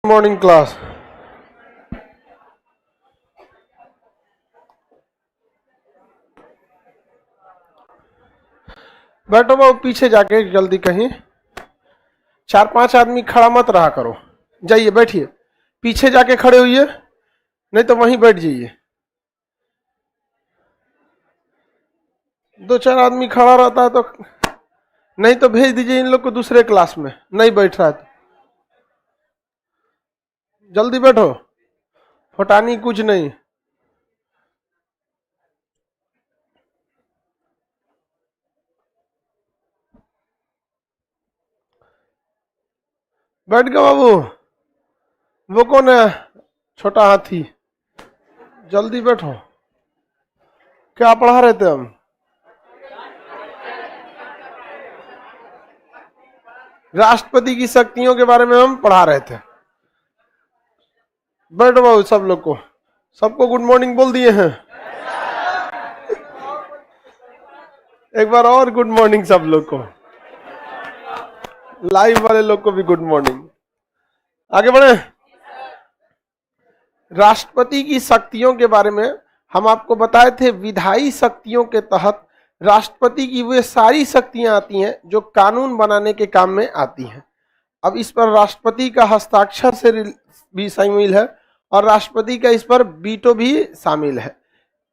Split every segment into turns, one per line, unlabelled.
Morning class. बैठो बाबू पीछे जाके जल्दी, कहीं 4-5 आदमी खड़ा मत रहा करो। जाइए बैठिए, पीछे जाके खड़े होइए, नहीं तो वहीं बैठ जाइए। 2-4 आदमी खड़ा रहता है तो नहीं तो भेज दीजिए इन लोग को दूसरे क्लास में, नहीं बैठ रहा है तो जल्दी बैठो, फटानी कुछ नहीं। बैठ गए बाबू। वो कौन है छोटा हाथी? जल्दी बैठो। क्या पढ़ा रहे थे हम? राष्ट्रपति की शक्तियों के बारे में हम पढ़ा रहे थे। बैठो बाबू, सब लोग को, सबको गुड मॉर्निंग बोल दिए हैं। एक बार और गुड मॉर्निंग सब लोग को, लाइव वाले लोग को भी गुड मॉर्निंग। आगे बढ़े। राष्ट्रपति की शक्तियों के बारे में हम आपको बताए थे। विधायी शक्तियों के तहत राष्ट्रपति की वे सारी शक्तियां आती हैं जो कानून बनाने के काम में आती हैं। अब इस पर राष्ट्रपति का हस्ताक्षर से भी शामिल है और राष्ट्रपति का इस पर वीटो भी शामिल है।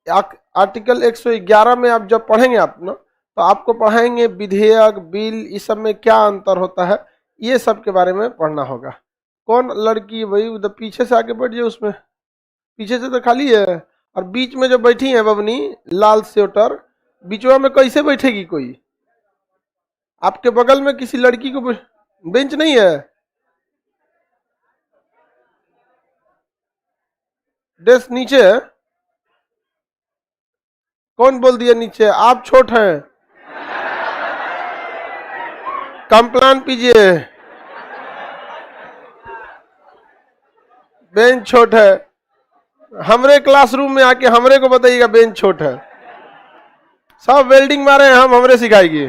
आर्टिकल 111 में आप जब पढ़ेंगे आप ना, तो आपको पढ़ाएंगे विधेयक, बिल, इस सब में क्या अंतर होता है, ये सब के बारे में पढ़ना होगा। कौन लड़की है भाई उधर पीछे से आके बैठ जाए, उसमें पीछे से तो खाली है, और बीच में जो बैठी है बबनी लाल स्वेटर, बीचवा में कैसे बैठेगी कोई? आपके बगल में किसी लड़की को बेंच नहीं है? डेस्क नीचे है। कौन बोल दिया नीचे? आप छोट हैं, कंप्लेन कीजिए। बेंच छोट है, हमरे क्लासरूम में आके हमरे को बताइएगा बेंच छोट है। सब वेल्डिंग मारे हैं हम, हमरे सिखाएगी।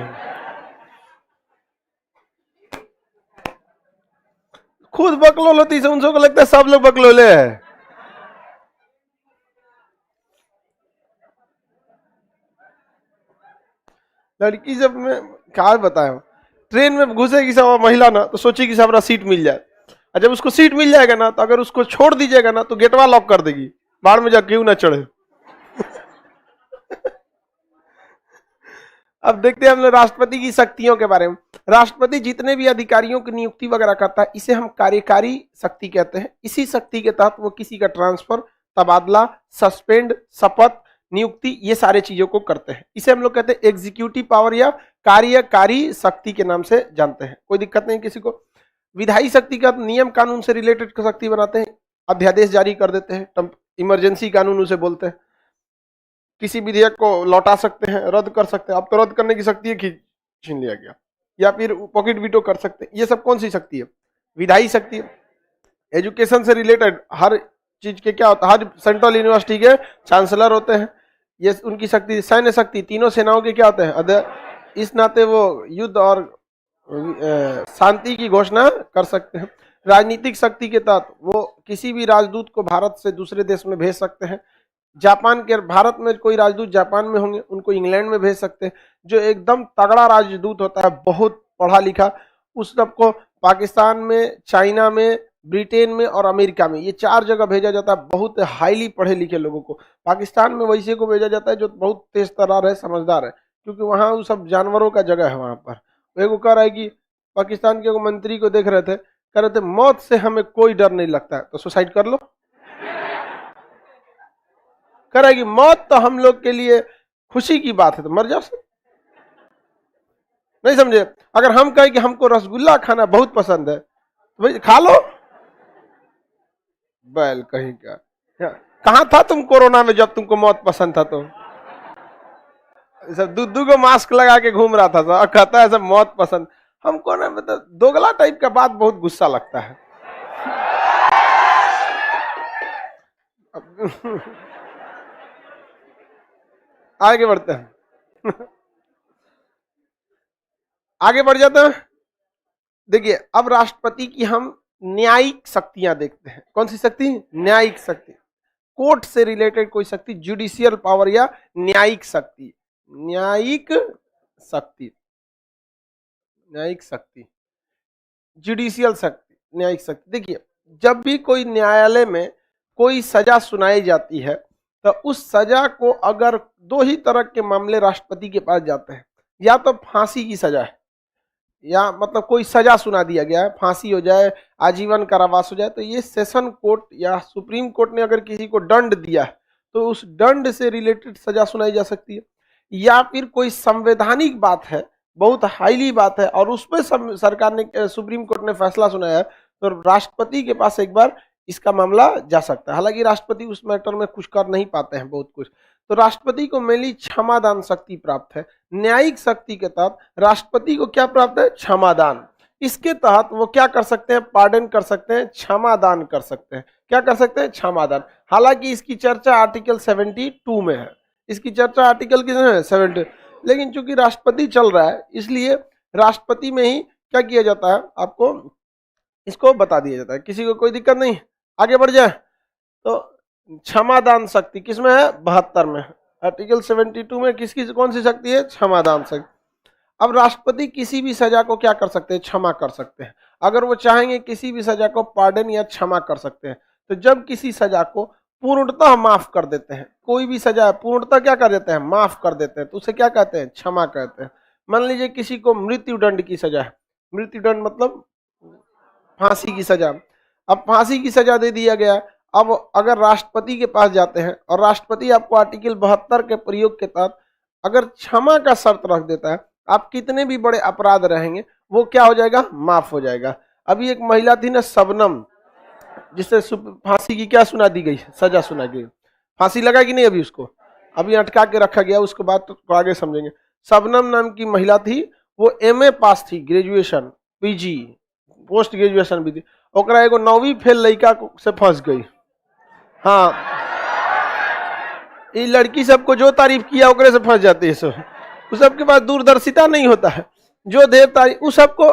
खुद बकलोल होती है, उनको लगता है सब लोग बकलोले हैं। लड़की जब मैं क्या बताया, ट्रेन में घुसेगी सब महिला ना, तो सोचेगी सब सीट मिल जाए, और जब उसको सीट मिल जाएगा ना, तो अगर उसको छोड़ दीजिएगा ना, तो गेटवा लॉक कर देगी, बाहर में जाके क्यों ना चढ़े। अब देखते हैं हम लोग राष्ट्रपति की शक्तियों के बारे में। राष्ट्रपति जितने भी अधिकारियों की नियुक्ति वगैरह करता है, इसे हम कार्यकारी शक्ति कहते हैं। इसी शक्ति के तहत वो किसी का ट्रांसफर, तबादला, सस्पेंड, शपथ, नियुक्ति, ये सारे चीजों को करते हैं। इसे हम लोग कहते हैं एग्जीक्यूटिव पावर या कार्यकारी शक्ति के नाम से जानते हैं। कोई दिक्कत नहीं किसी को। विधायी शक्ति का नियम कानून से रिलेटेड शक्ति बनाते हैं, अध्यादेश जारी कर देते हैं, इमरजेंसी कानून उसे बोलते हैं। किसी विधेयक को लौटा सकते हैं, रद्द कर सकते हैं। अब तो रद्द करने की शक्ति है, छीन लिया गया, या फिर पॉकेट वीटो कर सकते हैं। ये सब कौन सी शक्ति है? विधायी शक्ति। एजुकेशन से रिलेटेड हर चीज के क्या होता है, हर सेंट्रल यूनिवर्सिटी के चांसलर होते हैं, ये उनकी शक्ति। सैन्य शक्ति, तीनों सेनाओं के क्या होते हैं? इस नाते वो युद्ध और शांति की घोषणा कर सकते हैं। राजनीतिक शक्ति के तहत वो किसी भी राजदूत को भारत से दूसरे देश में भेज सकते हैं। जापान के, भारत में कोई राजदूत जापान में होंगे, उनको इंग्लैंड में भेज सकते हैं। जो एकदम तगड़ा राजदूत होता है, बहुत पढ़ा लिखा, उस सबको पाकिस्तान में, चाइना में, ब्रिटेन में और अमेरिका में, ये 4 जगह भेजा जाता है। बहुत हाईली पढ़े लिखे लोगों को पाकिस्तान में वैसे को भेजा जाता है जो बहुत तेज तर्रार है, समझदार है, क्योंकि वहाँ वो सब जानवरों का जगह है। वहां पर वो कह रहा है कि पाकिस्तान के मंत्री को देख रहे थे, कह रहे थे मौत से हमें कोई डर नहीं लगता है, तो सुसाइड कर लो। कह रहा है कि मौत तो हम लोग के लिए खुशी की बात है, तो मर जाओ। नहीं समझे? अगर हम कहें कि हमको रसगुल्ला खाना बहुत पसंद है, तो भाई खा लो। बैल कहीं का, कहां था तुम कोरोना में जब तुमको मौत पसंद था? तो सब दूध को मास्क लगा के घूम रहा था, तो कहता है सब मौत पसंद। हमको ना मतलब दोगला टाइप का बात बहुत गुस्सा लगता है। आगे बढ़ते हैं। आगे बढ़ जाते हैं। देखिए अब राष्ट्रपति की हम न्यायिक शक्तियां देखते हैं। कौन सी शक्ति? न्यायिक शक्ति। कोर्ट से रिलेटेड कोई शक्ति, जुडिशियल पावर या न्यायिक शक्ति। न्यायिक शक्ति, न्यायिक शक्ति, जुडिशियल शक्ति, न्यायिक शक्ति। देखिए, जब भी कोई न्यायालय में कोई सजा सुनाई जाती है तो उस सजा को अगर दो ही तरह के मामले राष्ट्रपति के पास जाते हैं, या तो फांसी की सजा है, या मतलब कोई सजा सुना दिया गया है, फांसी हो जाए, आजीवन कारावास हो जाए, तो ये सेशन कोर्ट या सुप्रीम कोर्ट ने अगर किसी को दंड दिया है तो उस दंड से रिलेटेड सजा सुनाई जा सकती है। या फिर कोई संवैधानिक बात है, बहुत हाईली बात है, और उस पर सरकार ने, सुप्रीम कोर्ट ने फैसला सुनाया है, तो राष्ट्रपति के पास एक बार इसका मामला जा सकता है। हालांकि राष्ट्रपति उस मैटर में कुछ कर नहीं पाते हैं बहुत कुछ, तो राष्ट्रपति को मेनली क्षमादान शक्ति प्राप्त है। न्यायिक शक्ति के तहत राष्ट्रपति को क्या प्राप्त है? क्षमादान। इसके तहत वो क्या कर सकते हैं? पार्डन कर सकते हैं, क्षमादान कर सकते हैं। क्या कर सकते हैं? क्षमादान। हालांकि इसकी चर्चा आर्टिकल 72 में है, इसकी चर्चा आर्टिकल किसमें है? 70। लेकिन चूंकि राष्ट्रपति चल रहा है, इसलिए राष्ट्रपति में ही क्या किया जाता है, आपको इसको बता दिया जाता है। किसी को कोई दिक्कत नहीं, आगे बढ़ जाए। तो क्षमादान शक्ति किसमें है? 72 में। आर्टिकल 72 में किसकी कौन सी शक्ति है? क्षमादान शक्ति। अब राष्ट्रपति किसी भी सजा को क्या कर सकते हैं? क्षमा कर सकते हैं। अगर वो चाहेंगे किसी भी सजा को पार्डन या क्षमा कर सकते हैं। तो जब किसी सजा को पूर्णतः माफ कर देते हैं, कोई भी सजा पूर्णतः क्या कर देते हैं? माफ कर देते हैं, तो उसे क्या कहते हैं? क्षमा कहते हैं। मान लीजिए किसी को मृत्युदंड की सजा है, मृत्युदंड मतलब फांसी की सजा। अब फांसी की सजा दे दिया गया, अब अगर राष्ट्रपति के पास जाते हैं और राष्ट्रपति आपको आर्टिकल 72 के प्रयोग के तहत अगर क्षमा का शर्त रख देता है, आप कितने भी बड़े अपराध रहेंगे वो क्या हो जाएगा? माफ हो जाएगा। अभी एक महिला थी ना, शबनम, जिससे फांसी की क्या सुना दी गई? सजा सुना गई। फांसी लगा कि नहीं? अभी उसको अभी अटका के रखा गया, उसको बात तो आगे समझेंगे। शबनम नाम की महिला थी, वो MA पास थी, ग्रेजुएशन, PG, पोस्ट ग्रेजुएशन भी थी। ओकरा एगो 9वीं फेल लड़का से फंस गई। हाँ, ये लड़की सबको जो तारीफ किया ओकरे से फंस जाती है सब। उस सबके पास दूरदर्शिता नहीं होता है, जो देव तारीफ उस सबको।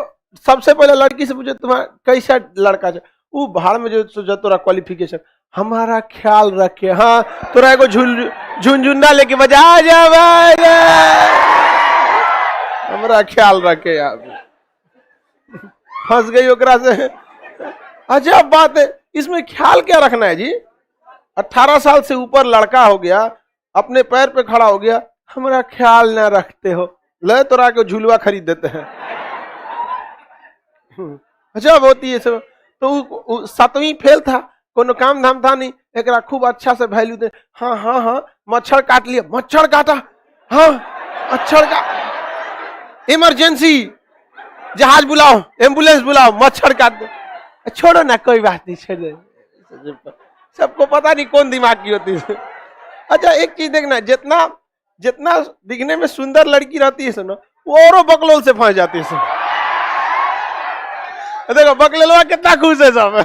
सबसे पहले लड़की से पूछे तुम्हारा कैसा लड़का है, वो भाड़ में जो तोरा क्वालिफिकेशन, हमारा ख्याल रखे। हाँ, तोरा एगो झुनझुना लेके बजा जा, हमारा ख्याल रखे यार। फंस गई ओकरा से। अजब बात है, इसमें ख्याल क्या रखना है जी? 18 साल से ऊपर लड़का हो गया, अपने पैर पे खड़ा हो गया, हमारा ख्याल ना रखते हो, ले तोरा को झुलवा खरीद देते हैं। अजब होती है सब। तो 7वीं फेल था, कोनो काम धाम था नहीं, एक खूब अच्छा से वैल्यू दे। हाँ हाँ हाँ, मच्छर काट लिया, मच्छर काटा, हाँ मच्छर का, इमरजेंसी, जहाज बुलाओ, एम्बुलेंस बुलाओ, मच्छर काट दो। छोड़ो ना, कोई बात नहीं, छोड़ दो। सबको पता नहीं कौन दिमाग की होती है। अच्छा, एक चीज देखना, जितना जितना दिखने में सुंदर लड़की रहती है सुनो, वो औरों बकलोल से फंस जाती है। देखो बकलोलवा कितना खुश है सब।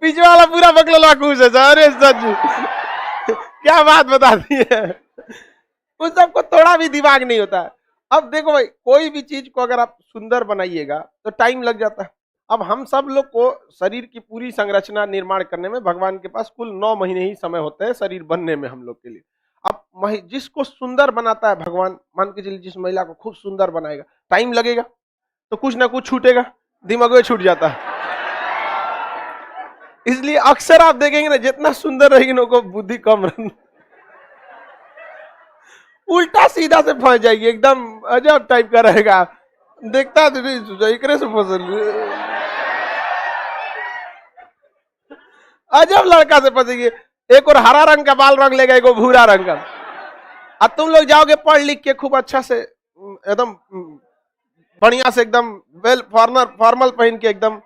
पीछे वाला पूरा बकलोलवा खुश है। अरे सच, क्या बात बता दी है। उस सबको थोड़ा भी दिमाग नहीं होता है। अब देखो भाई, कोई भी चीज को अगर आप सुंदर बनाइएगा तो टाइम लग जाता है। अब हम सब लोग को शरीर की पूरी संरचना निर्माण करने में भगवान के पास कुल 9 महीने ही समय होते हैं शरीर बनने में हम लोग के लिए। अब जिसको सुंदर बनाता है भगवान, मान के चलिए जिस महिला को खूब सुंदर बनाएगा, टाइम लगेगा तो कुछ ना कुछ छूटेगा, दिमाग में छूट जाता है। इसलिए अक्सर आप देखेंगे ना, जितना सुंदर रहेगी ना को बुद्धि कम रहती, उल्टा सीधा से फंस जाएगी, एकदम अजब टाइप का रहेगा। देखता एकरे से फसल, अजब लड़का से फंसेगी। एक और हरा रंग का बाल रंग लेगा, एक और भूरा रंग का। अब तुम लोग जाओगे पढ़ लिख के खूब अच्छा से एकदम बढ़िया से एकदम वेल फॉर्मल पहन के एकदम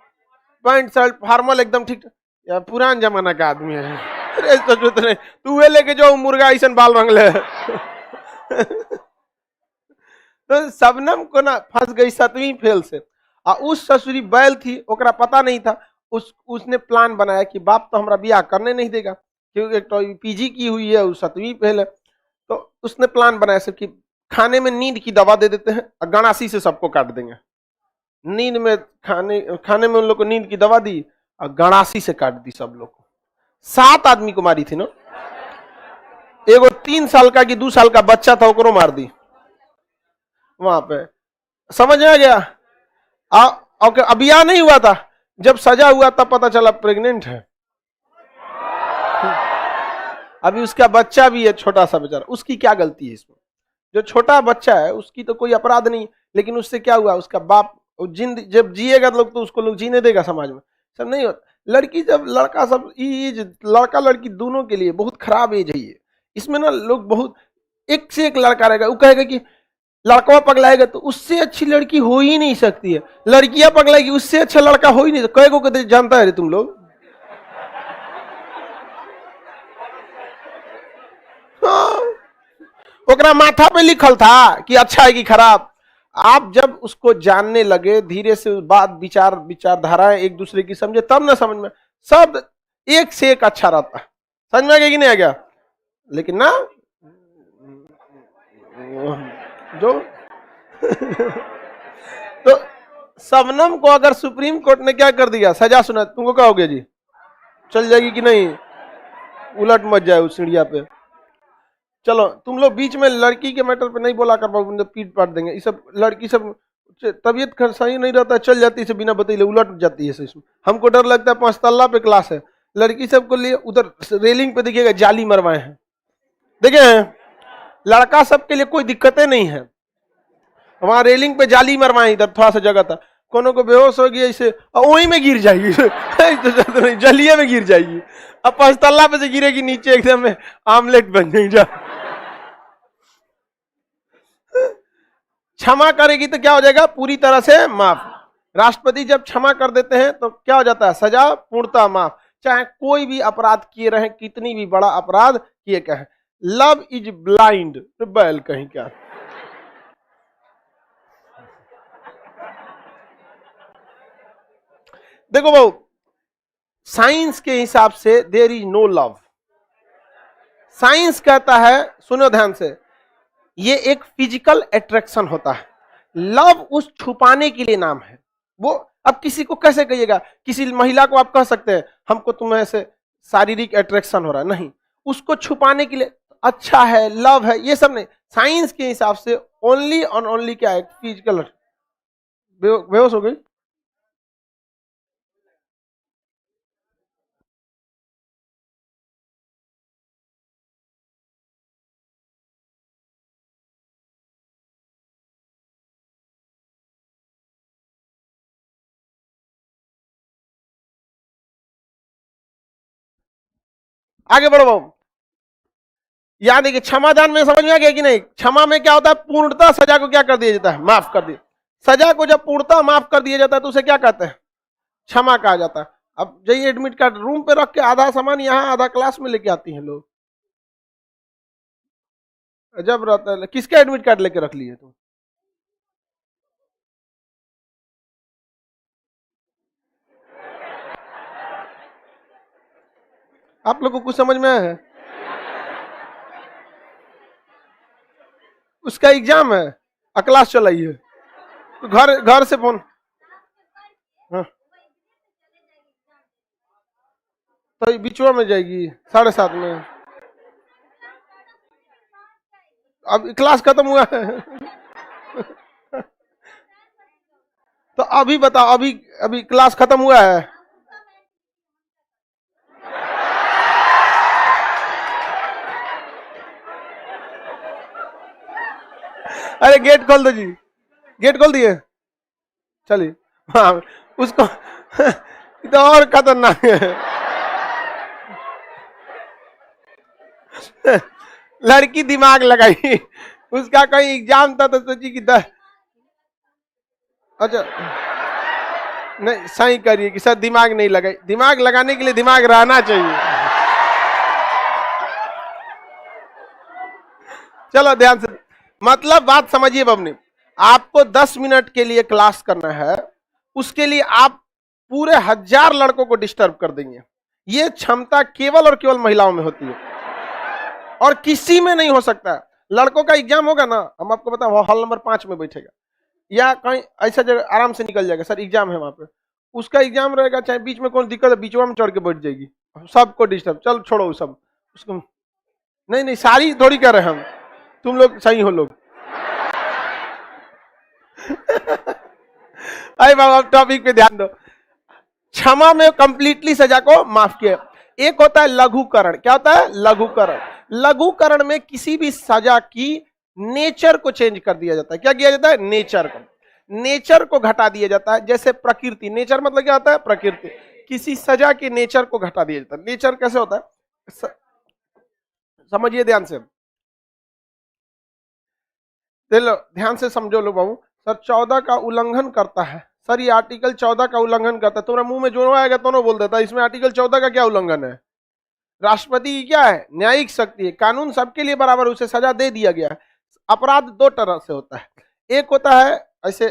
पैंट शर्ट फॉर्मल एकदम ठीक, या पुरान जमाना का आदमी है। अरे तू वे लेके जो मुर्गा ऐसा बाल रंग ले। तो शबनम को ना फंस गई 7वीं फेल से। उस ससुरी बैल थी, ओकरा पता नहीं था। उसने प्लान बनाया कि बाप तो हमारा ब्याह करने नहीं देगा, क्योंकि एक तो PG की हुई है, 7वीं फेल है। तो उसने प्लान बनाया सिर्फ कि खाने में नींद की दवा दे देते हैं और गणासी से सबको काट देंगे। नींद में खाने खाने में उन लोग को नींद की दवा दी और गणासी से काट दी सब लोग को। 7 आदमी को मारी थी ना। एगो 3 साल का कि 2 साल का बच्चा था, ओकरो मार दी वहां पे। समझ में आ गया? ओके, अभी यह नहीं हुआ था, जब सजा हुआ तब पता चला प्रेग्नेंट है। अभी उसका बच्चा भी है छोटा सा बेचारा, उसकी क्या गलती है इसमें? जो छोटा बच्चा है उसकी तो कोई अपराध नहीं, लेकिन उससे क्या हुआ, उसका बाप जब जिएगा लोग तो उसको लोग जीने देगा समाज में? सब नहीं होता। लड़की जब लड़का सब एज, लड़का लड़की दोनों के लिए बहुत खराब एज है ये। इसमें ना लोग बहुत एक से एक लड़का रहेगा, वो कहेगा कि लड़का पगलाएगा तो उससे अच्छी लड़की हो ही नहीं सकती है, लड़कियां पगलाएगी उससे अच्छा लड़का हो ही नहीं। कई को जानता है रे तुम लोग? हाँ, ओकरा माथा पे लिखल था कि अच्छा है कि खराब। आप जब उसको जानने लगे, धीरे से बात विचारधाराएं एक दूसरे की समझे, तब ना समझ में सब एक से एक अच्छा रहता है। समझ में आ गया कि नहीं आ गया? लेकिन ना जो तो शबनम को अगर सुप्रीम कोर्ट ने क्या कर दिया, सजा सुना, तुमको क्या हो गया जी? चल जाएगी कि नहीं? उलट मत जाए उस सीढ़िया पे। चलो तुम लोग बीच में लड़की के मैटर पे नहीं बोला कर पाओ, पीट पाट देंगे। ये सब लड़की सब तबीयत सही नहीं रहता, चल जाती है बिना बतैले, उलट जाती है। हमको डर लगता है, 5 तल्ला पे क्लास है, लड़की सब को लिए उधर रेलिंग पे देखिएगा जाली मरवाए हैं, देखे हैं? लड़का सब के लिए कोई दिक्कतें नहीं है, वहां रेलिंग पे जाली मरवाए, इधर थोड़ा सा जगह था, कोनो को बेहोश हो गया ऐसे वहीं में गिर जाएगी जलिए में गिर जाएगी। अब 5 तल्ला पे से गिरेगी नीचे, एकदम आमलेट बन जाएगी। क्षमा करेगी तो क्या हो जाएगा? पूरी तरह से माफ। राष्ट्रपति जब क्षमा कर देते हैं तो क्या हो जाता है? सजा पूर्णतः माफ, चाहे कोई भी अपराध किए रहे, कितनी भी बड़ा अपराध किए कहें। लव इज ब्लाइंड, बैल कहीं क्या। देखो भाऊ, साइंस के हिसाब से there is no love. Science कहता है, सुनो ध्यान से, ये एक फिजिकल अट्रैक्शन होता है। लव उस छुपाने के लिए नाम है। वो अब किसी को कैसे कहिएगा? किसी महिला को आप कह सकते हैं हमको तुम्हें से शारीरिक अट्रैक्शन हो रहा है, नहीं, उसको छुपाने के लिए अच्छा है, लव है, ये सब नहीं। साइंस के हिसाब से ओनली ऑन ओनली क्या है? फिजिकल। बेहोश हो गई? आगे बढ़ो बाबू। याद देखिए, क्षमादान में समझ में आ गया कि नहीं? क्षमा में क्या होता है? पूर्णतः सजा को क्या कर दिया जाता है? माफ कर दिया। सजा को जब पूर्णतः माफ कर दिया जाता है तो उसे क्या कहते हैं? क्षमा कहा जाता है। अब जाइए एडमिट कार्ड रूम पे रख के, आधा सामान यहाँ आधा क्लास में लेके आती हैं लोग। जब रहता है, किसका एडमिट कार्ड लेके रख लिए तुम? आप लोगों को कुछ समझ में आया है? उसका एग्जाम है, क्लास चलाई है, तो घर घर से फोन। हाँ, तो बिचवा में जाएगी 7:30 में। अब क्लास खत्म हुआ है तो अभी बताओ, अभी अभी क्लास खत्म हुआ है? अरे गेट खोल दो जी, गेट खोल दिए, चलिए। हाँ, उसको तो और खतरनाक है लड़की दिमाग लगाई, उसका कोई एग्जाम था तो सोची कि अच्छा नहीं, सही करिए कि सर दिमाग नहीं लगाई। दिमाग लगाने के लिए दिमाग रहना चाहिए। चलो ध्यान से, मतलब बात समझिए बबनी। आपको 10 मिनट के लिए क्लास करना है, उसके लिए आप पूरे 1000 लड़कों को डिस्टर्ब कर देंगे। ये क्षमता केवल और केवल महिलाओं में होती है और किसी में नहीं हो सकता। लड़कों का एग्जाम होगा ना, हम आपको बताएं, हॉल नंबर 5 में बैठेगा, या कहीं ऐसा जगह आराम से निकल जाएगा, सर एग्जाम है वहां पे, उसका एग्जाम रहेगा, चाहे बीच में कोई दिक्कत है बीचवा में चढ़ के बैठ जाएगी, सबको डिस्टर्ब, चल छोड़ो सब उसको। नहीं नहीं सारी थोड़ी कर रहे हैं हम, तुम लोग सही हो लोग। अरे बाबा टॉपिक पे ध्यान दो। क्षमा में कंप्लीटली सजा को माफ किया। एक होता है लघुकरण, क्या होता है लघुकरण। लघुकरण में किसी भी सजा की नेचर को चेंज कर दिया जाता है। क्या किया जाता है, नेचर को घटा दिया जाता है। जैसे प्रकृति, नेचर मतलब क्या होता है प्रकृति, किसी सजा के नेचर को घटा दिया जाता है। नेचर कैसे होता है समझिए ध्यान से, ध्यान से समझो लो बाबू। सर 14 का उल्लंघन करता है, सर ये आर्टिकल 14 का उल्लंघन करता है, तुम्हारे मुंह में जो आएगा दोनों बोल देता है इसमें आर्टिकल 14 का क्या उल्लंघन है। राष्ट्रपति की क्या है, न्यायिक शक्ति है, कानून सबके लिए बराबर, उसे सजा दे दिया गया है। अपराध दो तरह से होता है, एक होता है ऐसे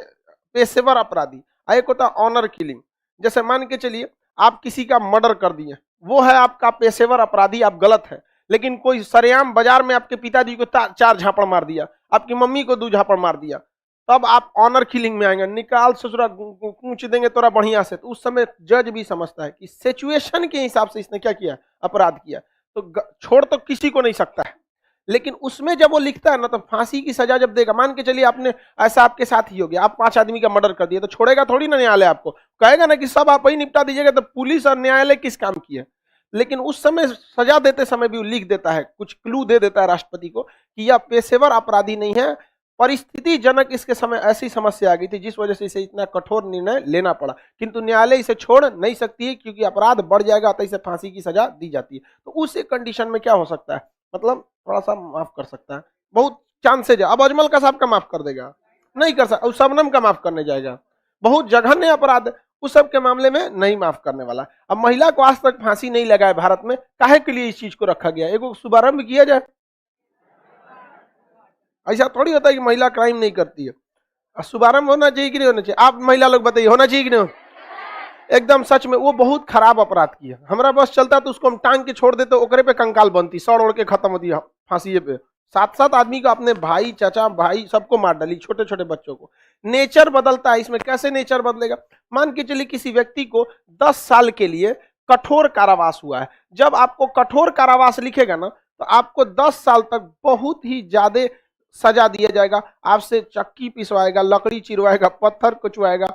पेशेवर अपराधी, एक होता है ऑनर किलिंग। जैसे मान के चलिए आप किसी का मर्डर कर दिए, वो है आपका पेशेवर अपराधी, आप गलत है। लेकिन कोई सरेआम बाजार में आपके पिताजी को 4 झापड़ मार दिया, आपकी मम्मी को 2 झापड़ मार दिया, तब आप ऑनर किलिंग में आएंगे, निकाल ससुरा कूच देंगे तोरा बढ़िया से। तो उस समय जज भी समझता है कि सिचुएशन के हिसाब से इसने क्या किया, अपराध किया, तो छोड़ तो किसी को नहीं सकता है। लेकिन उसमें जब वो लिखता है ना, तो फांसी की सजा जब देगा, मान के चलिए आपने ऐसा आपके साथ ही हो गया, आप 5 आदमी का मर्डर कर दिया, तो छोड़ेगा थोड़ी ना न्यायालय, आपको कहेगा ना कि सब आप ही निपटा दीजिएगा। तो पुलिस और न्यायालय किस काम की है। लेकिन उस समय सजा देते समय भी वो लिख देता है, कुछ क्लू दे देता है राष्ट्रपति को कि यह पेशेवर अपराधी नहीं है, परिस्थिति जनक इसके समय ऐसी समस्या आ गई थी जिस वजह से इसे इतना कठोर निर्णय लेना पड़ा, किंतु न्यायालय इसे छोड़ नहीं सकती है क्योंकि अपराध बढ़ जाएगा, तो इसे फांसी की सजा दी जाती है। तो उस एक कंडीशन में क्या हो सकता है, मतलब थोड़ा सा माफ कर सकता है, बहुत चांसेज है। अब अजमल का साहब का माफ कर देगा, नहीं कर सकता, शबनम का माफ करने जाएगा, बहुत जघन्य अपराध उस सब के मामले में नहीं माफ करने वाला। अब महिला को आज तक फांसी नहीं लगा है भारत में, काहे के लिए इस चीज को रखा गया, एक शुभारंभ किया जाए। ऐसा थोड़ी होता है कि महिला क्राइम नहीं करती है, शुभारंभ होना चाहिए कि नहीं होना चाहिए, आप महिला लोग बताइए होना चाहिए कि नहीं। एकदम सच में वो बहुत खराब अपराध किया, हमारा बस चलता तो उसको हम टांग के छोड़ देते, ओकरे पे कंकाल बनती, सड़ उड़ के खत्म होती फांसी पे। 7-7 आदमी को अपने भाई चाचा भाई सबको मार डाली, छोटे छोटे बच्चों को। नेचर बदलता है इसमें, कैसे नेचर बदलेगा, मान के चलिए किसी व्यक्ति को 10 साल के लिए कठोर कारावास हुआ है, जब आपको कठोर कारावास लिखेगा ना, तो आपको 10 साल तक बहुत ही ज्यादा सजा दिया जाएगा, आपसे चक्की पिसवाएगा, लकड़ी चिरवाएगा, पत्थर कुचवाएगा,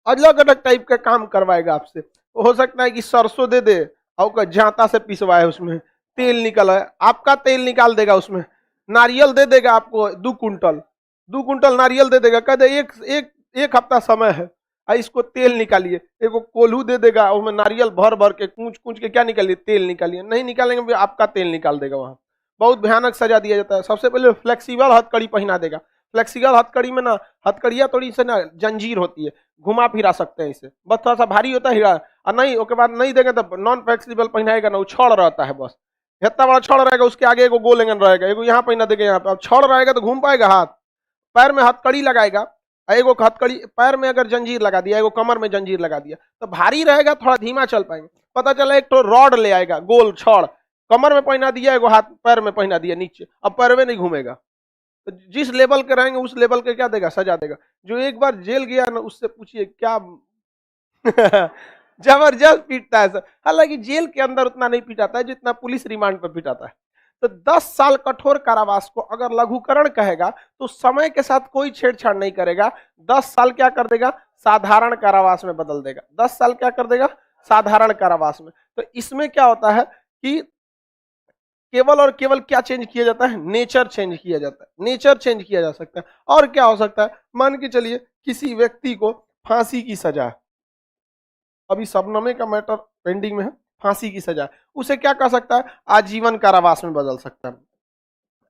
अलग अलग टाइप का काम करवाएगा आपसे। हो सकता है कि सरसों दे दे और जांता से पिसवाए, उसमें तेल निकल है, आपका तेल निकाल देगा, उसमें नारियल दे देगा आपको 2 कुंटल नारियल दे देगा, कह दे एक हफ्ता समय है, इसको तेल निकालिए, एक कोल्हू दे देगा, उसमें नारियल भर भर के कूच कूच के क्या निकालिए, तेल निकालिए, नहीं निकालेंगे आपका तेल निकाल देगा वहां। बहुत भयानक सजा दिया जाता है। सबसे पहले फ्लेक्सिबल हथकड़ी पहना देगा, फ्लेक्सिबल हथकड़ी में ना, हथकड़िया थोड़ी से ना जंजीर होती है, घुमा फिरा सकते हैं इसे, बस थोड़ा सा भारी होता है हीरा, और नहीं उसके बाद नहीं देंगे तो नॉन फ्लेक्सिबल पहनाएगा ना, वो छड़ रहता है, बस इतना बड़ा छड़ रहेगा, उसके आगे एगो गोल एंगल रहेगा, एगो यहाँ पहना देगा यहाँ पे, अब छड़ रहेगा तो घूम पाएगा हाथ, पैर में हथकड़ी लगाएगा, एगो हथकड़ी पैर में अगर जंजीर लगा दिया, एगो कमर में जंजीर लगा दिया, तो भारी रहेगा, थोड़ा धीमा चल पाएंगे। पता चला एक तो रॉड ले आएगा गोल छड़, कमर में पहना दिया, एगो हाथ पैर में पहना दिया नीचे, अब पैर में नहीं घूमेगा। तो जिस लेवल के रहेंगे उस लेवल के क्या देगा, सजा देगा। जो एक बार जेल गया ना, उससे पूछिए क्या जबरदस्त पीटता है सर, हालांकि जेल के अंदर उतना नहीं पिटाता है जितना पुलिस रिमांड पर पिटाता है। तो 10 साल कठोर कारावास को अगर लघुकरण कहेगा तो समय के साथ कोई छेड़छाड़ नहीं करेगा, 10 साल क्या कर देगा, साधारण कारावास में बदल देगा, 10 साल क्या कर देगा, साधारण कारावास में। तो इसमें क्या होता है कि केवल और केवल क्या चेंज किया जाता है, नेचर चेंज किया जाता है, नेचर चेंज किया जा सकता है। और क्या हो सकता है, मान के चलिए किसी व्यक्ति को फांसी की सजा, अभी शबनम का मैटर पेंडिंग में है, फांसी की सजा, उसे क्या कर सकता है, आजीवन कारावास में बदल सकता है,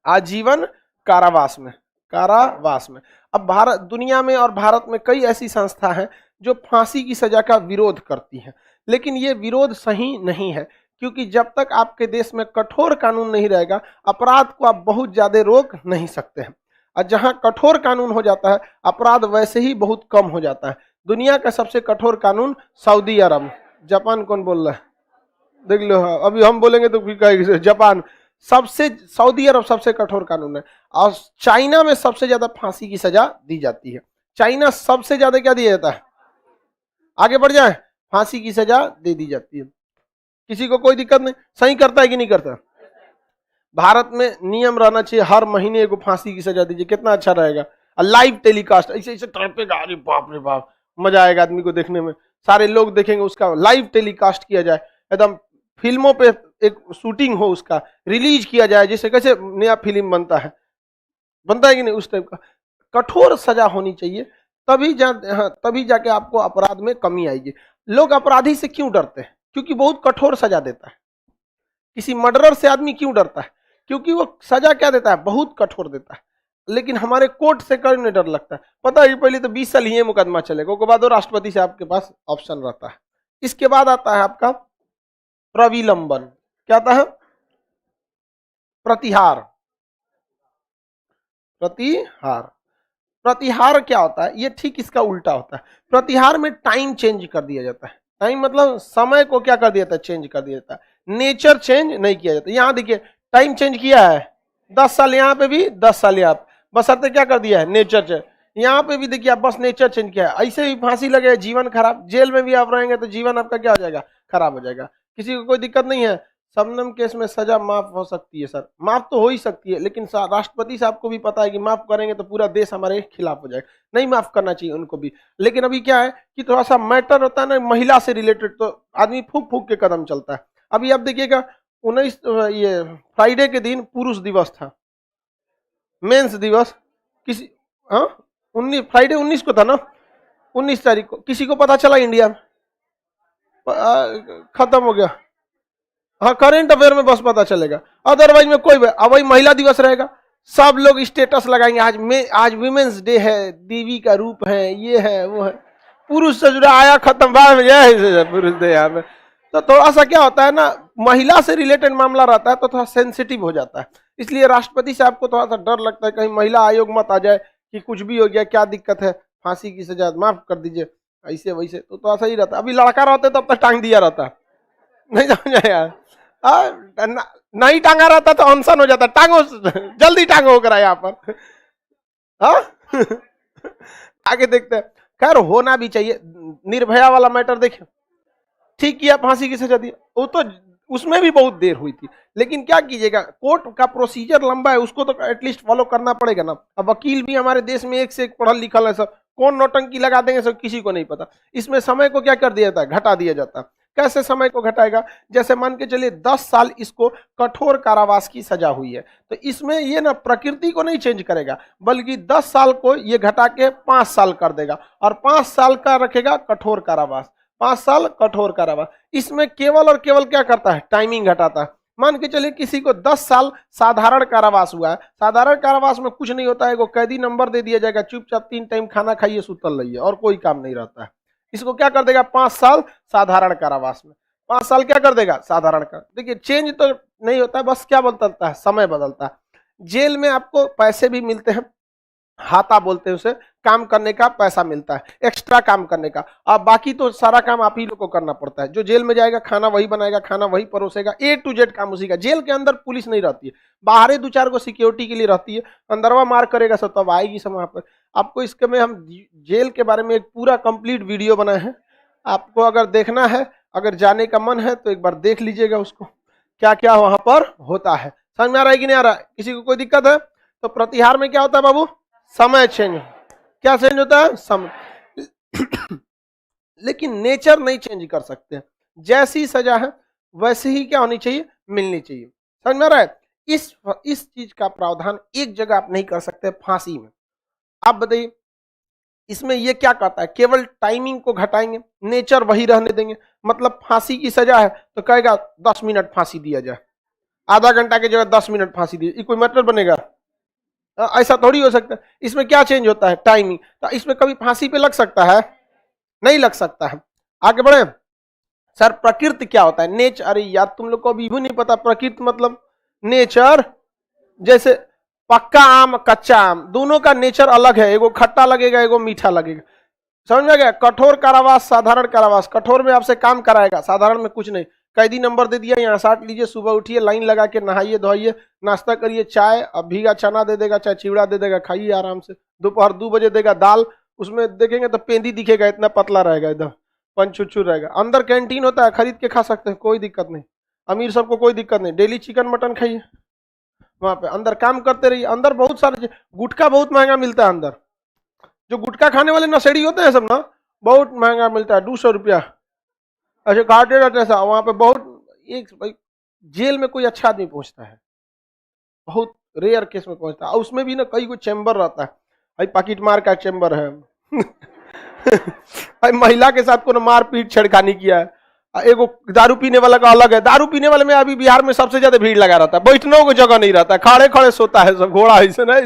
आजीवन कारावास में, कारावास में। अब भारत दुनिया में और भारत में कई ऐसी संस्था हैं जो फांसी की सजा का विरोध करती हैं, लेकिन ये विरोध सही नहीं है, क्योंकि जब तक आपके देश में कठोर कानून नहीं रहेगा, अपराध को आप बहुत ज्यादा रोक नहीं सकते हैं। और जहां कठोर कानून हो जाता है, अपराध वैसे ही बहुत कम हो जाता है। दुनिया का सबसे कठोर कानून सऊदी अरब, जापान कौन बोल रहा है, देख लो, अभी हम बोलेंगे तो फिर कहेंगे जापान, सबसे सऊदी अरब सबसे कठोर कानून है, और चाइना में सबसे ज्यादा फांसी की सजा दी जाती है। चाइना सबसे ज्यादा क्या दिया जाता है? आगे बढ़ जाए, फांसी की सजा दे दी जाती है। किसी को कोई दिक्कत नहीं, सही करता है कि नहीं करता? भारत में नियम रहना चाहिए हर महीने को फांसी की सजा दीजिए, कितना अच्छा रहेगा। लाइव टेलीकास्ट ऐसे ऐसे तड़पेगा, अरे बाप रे बाप, मजा आएगा आदमी को देखने में, सारे लोग देखेंगे, उसका लाइव टेलीकास्ट किया जाए, एकदम फिल्मों पे एक शूटिंग हो, उसका रिलीज किया जाए, जैसे कैसे नया फिल्म बनता है कि नहीं, उस टाइप का कठोर सजा होनी चाहिए। तभी जाके आपको अपराध में कमी आएगी। लोग अपराधी से क्यों डरते हैं? क्योंकि बहुत कठोर सजा देता है। किसी मर्डरर से आदमी क्यों डरता है? क्योंकि वो सजा क्या देता है? बहुत कठोर देता है। लेकिन हमारे कोर्ट से करने डर लगता है। पता है पहले तो 20 साल ये मुकदमा चलेगा, उसके बाद राष्ट्रपति से आपके पास ऑप्शन रहता है। इसके बाद आता है आपका प्रविलंबन। क्या आता है? प्रतिहार। प्रतिहार क्या होता है? ये ठीक इसका उल्टा होता है। प्रतिहार में टाइम चेंज कर दिया जाता है। टाइम मतलब समय को क्या कर दिया जाता है? चेंज कर दिया जाता है। नेचर चेंज नहीं किया जाता। यहां देखिए टाइम चेंज किया है, 10 साल यहाँ पे भी, 10 साल यहाँ पे, बशर्ते क्या कर दिया है? Nature change. यहाँ पे भी देखिए आप बस नेचर चेंज किया है। ऐसे भी फांसी लगे, जीवन खराब, जेल में भी आप रहेंगे तो जीवन आपका क्या हो जाएगा? खराब हो जाएगा। किसी को कोई दिक्कत नहीं है। शबनम केस में सजा माफ हो सकती है सर, माफ तो हो ही सकती है, लेकिन राष्ट्रपति साहब को भी पता है कि माफ करेंगे तो पूरा देश हमारे खिलाफ हो जाएगा, नहीं माफ करना चाहिए उनको भी। लेकिन अभी क्या है कि थोड़ा सा मैटर होता है ना महिला से रिलेटेड, तो आदमी फूक फूक के कदम चलता है। अभी आप देखिएगा 19 ये फ्राइडे के दिन पुरुष दिवस था, मेंस दिवस। किसी हाँ 19 फ्राइडे 19 को था ना, 19 तारीख को। किसी को पता चला इंडिया में? खत्म हो गया। हाँ करेंट अफेयर में बस पता चलेगा, अदरवाइज में कोई। अब वही महिला दिवस रहेगा, सब लोग स्टेटस लगाएंगे, आज विमेंस डे है, देवी का रूप है, ये है वो है। पुरुष से जुड़ा आया खत्म, बाद में जाए पुरुष डे यहाँ पे। तो थोड़ा सा क्या होता है ना, महिला से रिलेटेड मामला रहता है तो थोड़ा सेंसिटिव हो जाता है। इसलिए राष्ट्रपति साहब को थोड़ा सा डर लगता है कहीं महिला आयोग मत आ जाए कि कुछ भी हो गया, क्या दिक्कत है, फांसी की सजा माफ कर दीजिए, ऐसे वैसे। तो थोड़ा सा ही रहता। अभी लड़का रहते तब तक टांग दिया रहता, नहीं समझ यार। नहीं टांगा रहता तो अनशन हो जाता। टांगो जल्दी, टांगो करा यहाँ पर। आगे देखते हैं। खैर होना भी चाहिए। निर्भया वाला मैटर देखिए, ठीक किया, फांसी की सजा दी, वो तो उसमें भी बहुत देर हुई थी, लेकिन क्या कीजिएगा, कोर्ट का प्रोसीजर लंबा है, उसको तो एटलीस्ट फॉलो करना पड़ेगा ना। अब वकील भी हमारे देश में एक से एक पढ़ा लिखा है, सब कौन नौटंकी लगा देंगे सब किसी को नहीं पता। इसमें समय को क्या कर दिया जाता है? घटा दिया जाता है। कैसे समय को घटाएगा? जैसे मान के चलिए 10 साल इसको कठोर कारावास की सजा हुई है, तो इसमें ये ना प्रकृति को नहीं चेंज करेगा, बल्कि 10 साल को ये घटा के 5 साल कर देगा, और 5 साल का रखेगा कठोर कारावास, 5 साल कठोर कारावास। इसमें केवल और केवल क्या करता है? टाइमिंग घटाता है। मान के चलिए किसी को 10 साल साधारण कारावास हुआ है, साधारण कारावास में कुछ नहीं होता है, वो कैदी नंबर दे दिया जाएगा, चुपचाप 3 टाइम खाना खाइए, सुतल रहिए, और कोई काम नहीं रहता है। इसको क्या कर देगा? 5 साल साधारण कारावास में, 5 साल क्या कर देगा? साधारण का। देखिए चेंज तो नहीं होता है, बस क्या बदलता है? समय बदलता है। जेल में आपको पैसे भी मिलते हैं, हाथा बोलते हैं उसे, काम करने का पैसा मिलता है, एक्स्ट्रा काम करने का। अब बाकी तो सारा काम आप ही लोग को करना पड़ता है। जो जेल में जाएगा खाना वही बनाएगा, खाना वही परोसेगा, A to Z काम उसी का। जेल के अंदर पुलिस नहीं रहती है, बाहर 2-4 को सिक्योरिटी के लिए रहती है, अंदरवा मार करेगा सब तब आएगी समय पर। आपको इसके में हम जेल के बारे में एक पूरा कंप्लीट वीडियो बनाए हैं, आपको अगर देखना है, अगर जाने का मन है तो एक बार देख लीजिएगा उसको, क्या क्या वहां पर होता है। समझ में आ रहा है कि नहीं आ रहा है? किसी को कोई दिक्कत है? तो प्रतिहार में क्या होता है बाबू? समय चेंज। क्या चेंज होता है? समय। लेकिन नेचर नहीं चेंज कर सकते। जैसी सजा है वैसे ही क्या होनी चाहिए? मिलनी चाहिए। समझ में आ रहा है? इस चीज का प्रावधान एक जगह आप नहीं कर सकते, फांसी में। आप बताइए इसमें ये क्या कहता है? केवल टाइमिंग को घटाएंगे, नेचर वही रहने देंगे। मतलब फांसी की सजा है तो कहेगा 10 मिनट फांसी दिया जाए, आधा घंटा की जगह 10 मिनट फांसी दिए, कोई मैटर बनेगा? ऐसा थोड़ी हो सकता है। इसमें क्या चेंज होता है? टाइमिंग। तो इसमें कभी फांसी पे लग सकता है? नहीं लग सकता है। आगे बढ़े। सर प्रकृति क्या होता है? नेचर। अरे यार तुम लोग को अभी भी नहीं पता प्रकृति मतलब नेचर। जैसे पक्का आम कच्चा आम, दोनों का नेचर अलग है, एगो खट्टा लगेगा एगो मीठा लगेगा। समझ में गया? कठोर कारावास, साधारण कारावास। कठोर में आपसे काम कराएगा, साधारण में कुछ नहीं। कैदी नंबर दे दिया, यहाँ 60 लीजिए, सुबह उठिए, लाइन लगा के नहाइए धोइए, नाश्ता करिए, चाय, अब भीगा चना दे देगा, चाहे चिवड़ा दे देगा, खाइए आराम से। दोपहर 2 बजे देगा दाल, उसमें देखेंगे तो पेंदी दिखेगा, इतना पतला रहेगा, एकदम पंचुचू रहेगा। अंदर कैंटीन होता है, खरीद के खा सकते हैं, कोई दिक्कत नहीं। अमीर सबको कोई दिक्कत नहीं, डेली चिकन मटन खाइए वहां पे, अंदर काम करते रहिए। अंदर बहुत सारे गुटखा बहुत महंगा मिलता है अंदर, जो गुटखा खाने वाले नशेड़ी होते हैं सब ना, बहुत महंगा मिलता है, 200 रुपया ऐसे काटे रहते हैं वहां पे बहुत। एक भाई जेल में कोई अच्छा आदमी पहुंचता है, बहुत रेयर केस में पहुंचता है, और उसमें भी ना कई को चैम्बर रहता है, भाई पॉकेट मार का चैम्बर है। भाई महिला के साथ कोनो मारपीट छेड़खानी किया है। एगो दारू पीने वाला का अलग है, दारू पीने वाले में अभी बिहार में सबसे ज्यादा भीड़ लगा रहता है, बैठने को जगह नहीं रहता है, खड़े खड़े सोता है सब, घोड़ा ऐसे ना।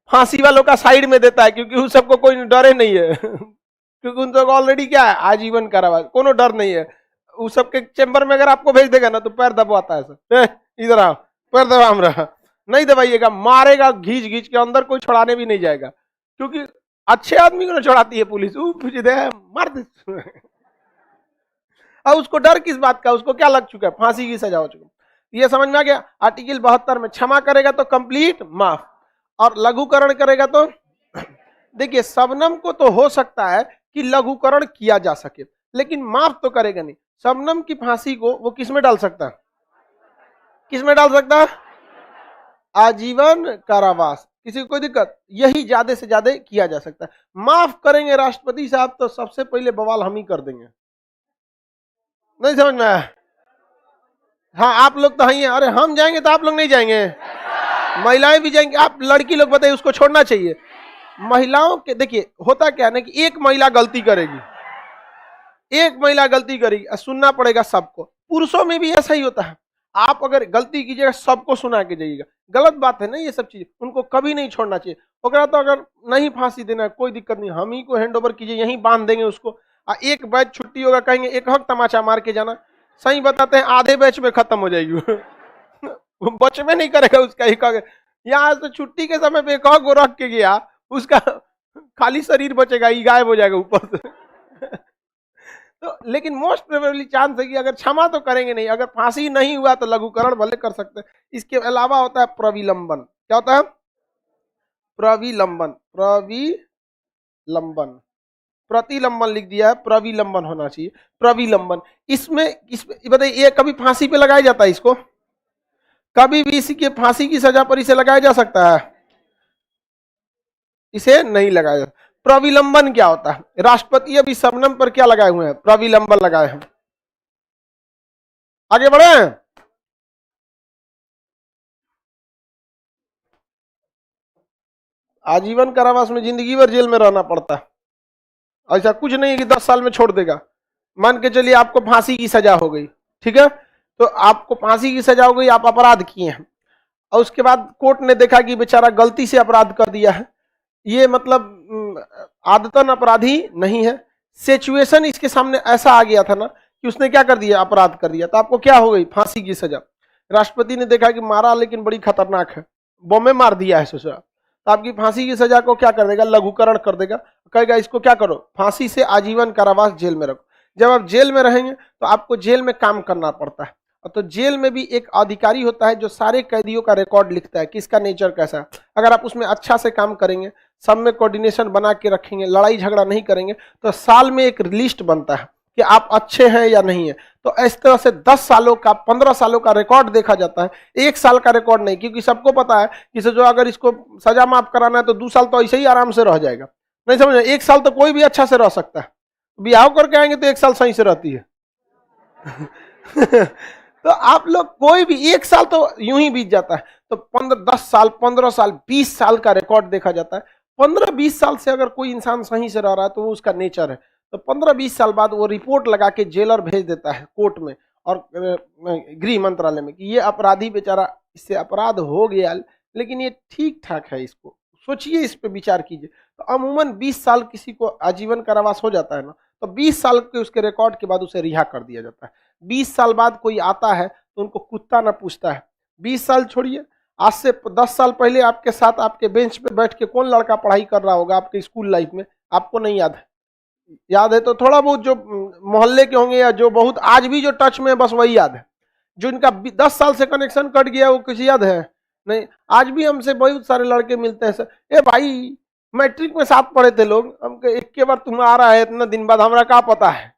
फांसी वालों का साइड में देता है, क्योंकि उस सबको कोई डरे नहीं है। क्योंकि उन सबको ऑलरेडी क्या है, आजीवन कारावास, कोनो डर नहीं है। उस सबके चेंबर में अगर आपको भेज देगा ना तो पैर दबाता है सर, इधर आओ पैर दबा रहा, नहीं दबाइएगा, मारेगा घींच घींच के, अंदर कोई छुड़ाने भी नहीं जाएगा, क्योंकि अच्छे आदमी को ना छुड़ाती है पुलिस, मार दे। अब उसको डर किस बात का, उसको क्या लग चुका है, फांसी की सजा हो चुकी। ये समझ में आ गया। आर्टिकल 72 में क्षमा करेगा तो कंप्लीट माफ, और लघुकरण करेगा तो देखिए शबनम को तो हो सकता है कि लघुकरण किया जा सके, लेकिन माफ तो करेगा नहीं। शबनम की फांसी को वो किस में डाल सकता है, किस में डाल सकता है, आजीवन कारावास, किसी को कोई दिक्कत, यही ज्यादा से ज्यादा किया जा सकता है। माफ करेंगे राष्ट्रपति साहब तो सबसे पहले बवाल हम ही कर देंगे, नहीं समझ में आया। हाँ आप लोग तो ही हैं, अरे हम जाएंगे तो आप लोग नहीं जाएंगे, महिलाएं भी जाएंगे। आप लड़की लोग बताइए, उसको छोड़ना चाहिए। महिलाओं के देखिए होता क्या है ना कि एक महिला गलती करेगी, एक महिला गलती करेगी, सुनना पड़ेगा सबको। पुरुषों में भी ऐसा ही होता है, आप अगर गलती कीजिएगा सबको सुना के जाइएगा, गलत बात है ना ये सब चीज, उनको कभी नहीं छोड़ना चाहिए। ओकरा तो अगर नहीं फांसी देना है कोई दिक्कत नहीं, हम ही को हैंड ओवर कीजिए, यहीं बांध देंगे उसको। एक बैच छुट्टी होगा, कहेंगे एक हक तमाचा मार के जाना, सही बताते हैं आधे बैच में खत्म हो जाएगी। बच में नहीं करेगा उसका एक हक। यहाँ से छुट्टी के समय पे एक हक को रख के गया, उसका खाली शरीर बचेगा, ये गायब हो जाएगा ऊपर से। तो लेकिन मोस्ट प्रोबेबली चांस है कि अगर क्षमा तो करेंगे नहीं, अगर फांसी नहीं हुआ तो लघुकरण भले कर सकते हैं। इसके अलावा होता है प्रविलंबन, क्या होता है, प्रविलंबन, प्रविलंबन, प्रतिलंबन लिख दिया है, प्रविलंबन होना चाहिए, प्रविलंबन। इसमें बताइए ये कभी फांसी पे लगाया जाता है, इसको कभी भी इसी के फांसी की सजा पर इसे लगाया जा सकता है, इसे नहीं लगाया जाता। प्रविलंबन क्या होता है, राष्ट्रपति अभी शबनम पर क्या लगाए हुए हैं, प्रविलंबन लगाए हैं। आगे बढ़े, आजीवन कारावास में जिंदगी भर जेल में रहना पड़ता है, ऐसा कुछ नहीं कि 10 साल में छोड़ देगा। मान के चलिए आपको फांसी की सजा हो गई, ठीक है, तो आपको फांसी की सजा हो गई, आप अपराध किए हैं, और उसके बाद कोर्ट ने देखा कि बेचारा गलती से अपराध कर दिया है, ये मतलब आदतन अपराधी नहीं है, सिचुएशन इसके सामने ऐसा आ गया था ना कि उसने क्या कर दिया, अपराध कर दिया, तो आपको क्या हो गई, फांसी की सजा। राष्ट्रपति ने देखा कि मारा लेकिन बड़ी खतरनाक है, बॉम्बे मार दिया है सोचा, तो आपकी फांसी की सजा को क्या कर देगा, लघुकरण कर देगा, कहेगा इसको क्या करो, फांसी से आजीवन कारावास जेल में रखो। जब आप जेल में रहेंगे तो आपको जेल में काम करना पड़ता है, तो जेल में भी एक अधिकारी होता है जो सारे कैदियों का रिकॉर्ड लिखता है, किसका नेचर कैसा है। अगर आप उसमें अच्छा से काम करेंगे, सब में कोऑर्डिनेशन बना के रखेंगे, लड़ाई झगड़ा नहीं करेंगे, तो साल में एक लिस्ट बनता है कि आप अच्छे हैं या नहीं है। तो इस तरह से 10 सालों का 15 सालों का रिकॉर्ड देखा जाता है, एक साल का रिकॉर्ड नहीं, क्योंकि सबको पता है कि जो अगर इसको सजा माफ कराना है तो 2 साल तो ऐसे ही आराम से रह जाएगा, नहीं समझ, 1 साल तो कोई भी अच्छा से रह सकता है, ब्याह करके आएंगे तो 1 साल सही से रहती है। तो आप लोग कोई भी 1 साल तो यूं ही बीत जाता है, तो 10 साल 15 साल 20 साल का रिकॉर्ड देखा जाता है। 15-20 साल से अगर कोई इंसान सही से रह रहा है तो वो उसका नेचर है, तो 15-20 साल बाद वो रिपोर्ट लगा के जेलर भेज देता है कोर्ट में और गृह मंत्रालय में कि ये अपराधी बेचारा, इससे अपराध हो गया लेकिन ये ठीक ठाक है, इसको सोचिए, इस पे विचार कीजिए। तो अमूमन 20 साल किसी को आजीवन कारावास हो जाता है ना, तो 20 साल के उसके रिकॉर्ड के बाद उसे रिहा कर दिया जाता है। 20 साल बाद कोई आता है तो उनको कुत्ता ना पूछता है। 20 साल छोड़िए, आज से 10 साल पहले आपके साथ आपके बेंच पे बैठ के कौन लड़का पढ़ाई कर रहा होगा आपके स्कूल लाइफ में, आपको नहीं याद है? याद है तो थोड़ा बहुत जो मोहल्ले के होंगे या जो बहुत आज भी जो टच में है बस वही याद है। जो इनका 10 साल से कनेक्शन कट गया वो किसी याद है? नहीं, आज भी हमसे बहुत सारे लड़के मिलते हैं सर, ए भाई मैट्रिक में साथ पढ़े थे लोग, हम एक के बार तुम आ रहा है इतना दिन बाद, हमरा क्या पता है।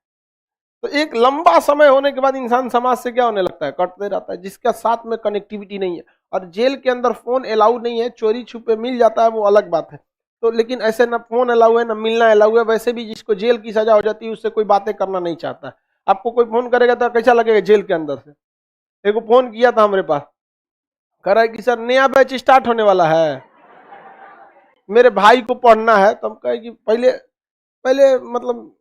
तो एक लंबा समय होने के बाद इंसान समाज से क्या होने लगता है, कटते रहता है, जिसका साथ में कनेक्टिविटी नहीं है। और जेल के अंदर फोन अलाउ नहीं है, चोरी छुपे मिल जाता है वो अलग बात है। तो लेकिन ऐसे ना फोन अलाउ है ना मिलना अलाउ है। वैसे भी जिसको जेल की सजा हो जाती है उससे कोई बातें करना नहीं चाहता है। आपको कोई फोन करेगा तो कैसा लगेगा जेल के अंदर से। एक फोन किया था हमारे पास, कह रहा है कि सर नया बैच स्टार्ट होने वाला है, मेरे भाई को पढ़ना है। तो हम कहे कि पहले पहले मतलब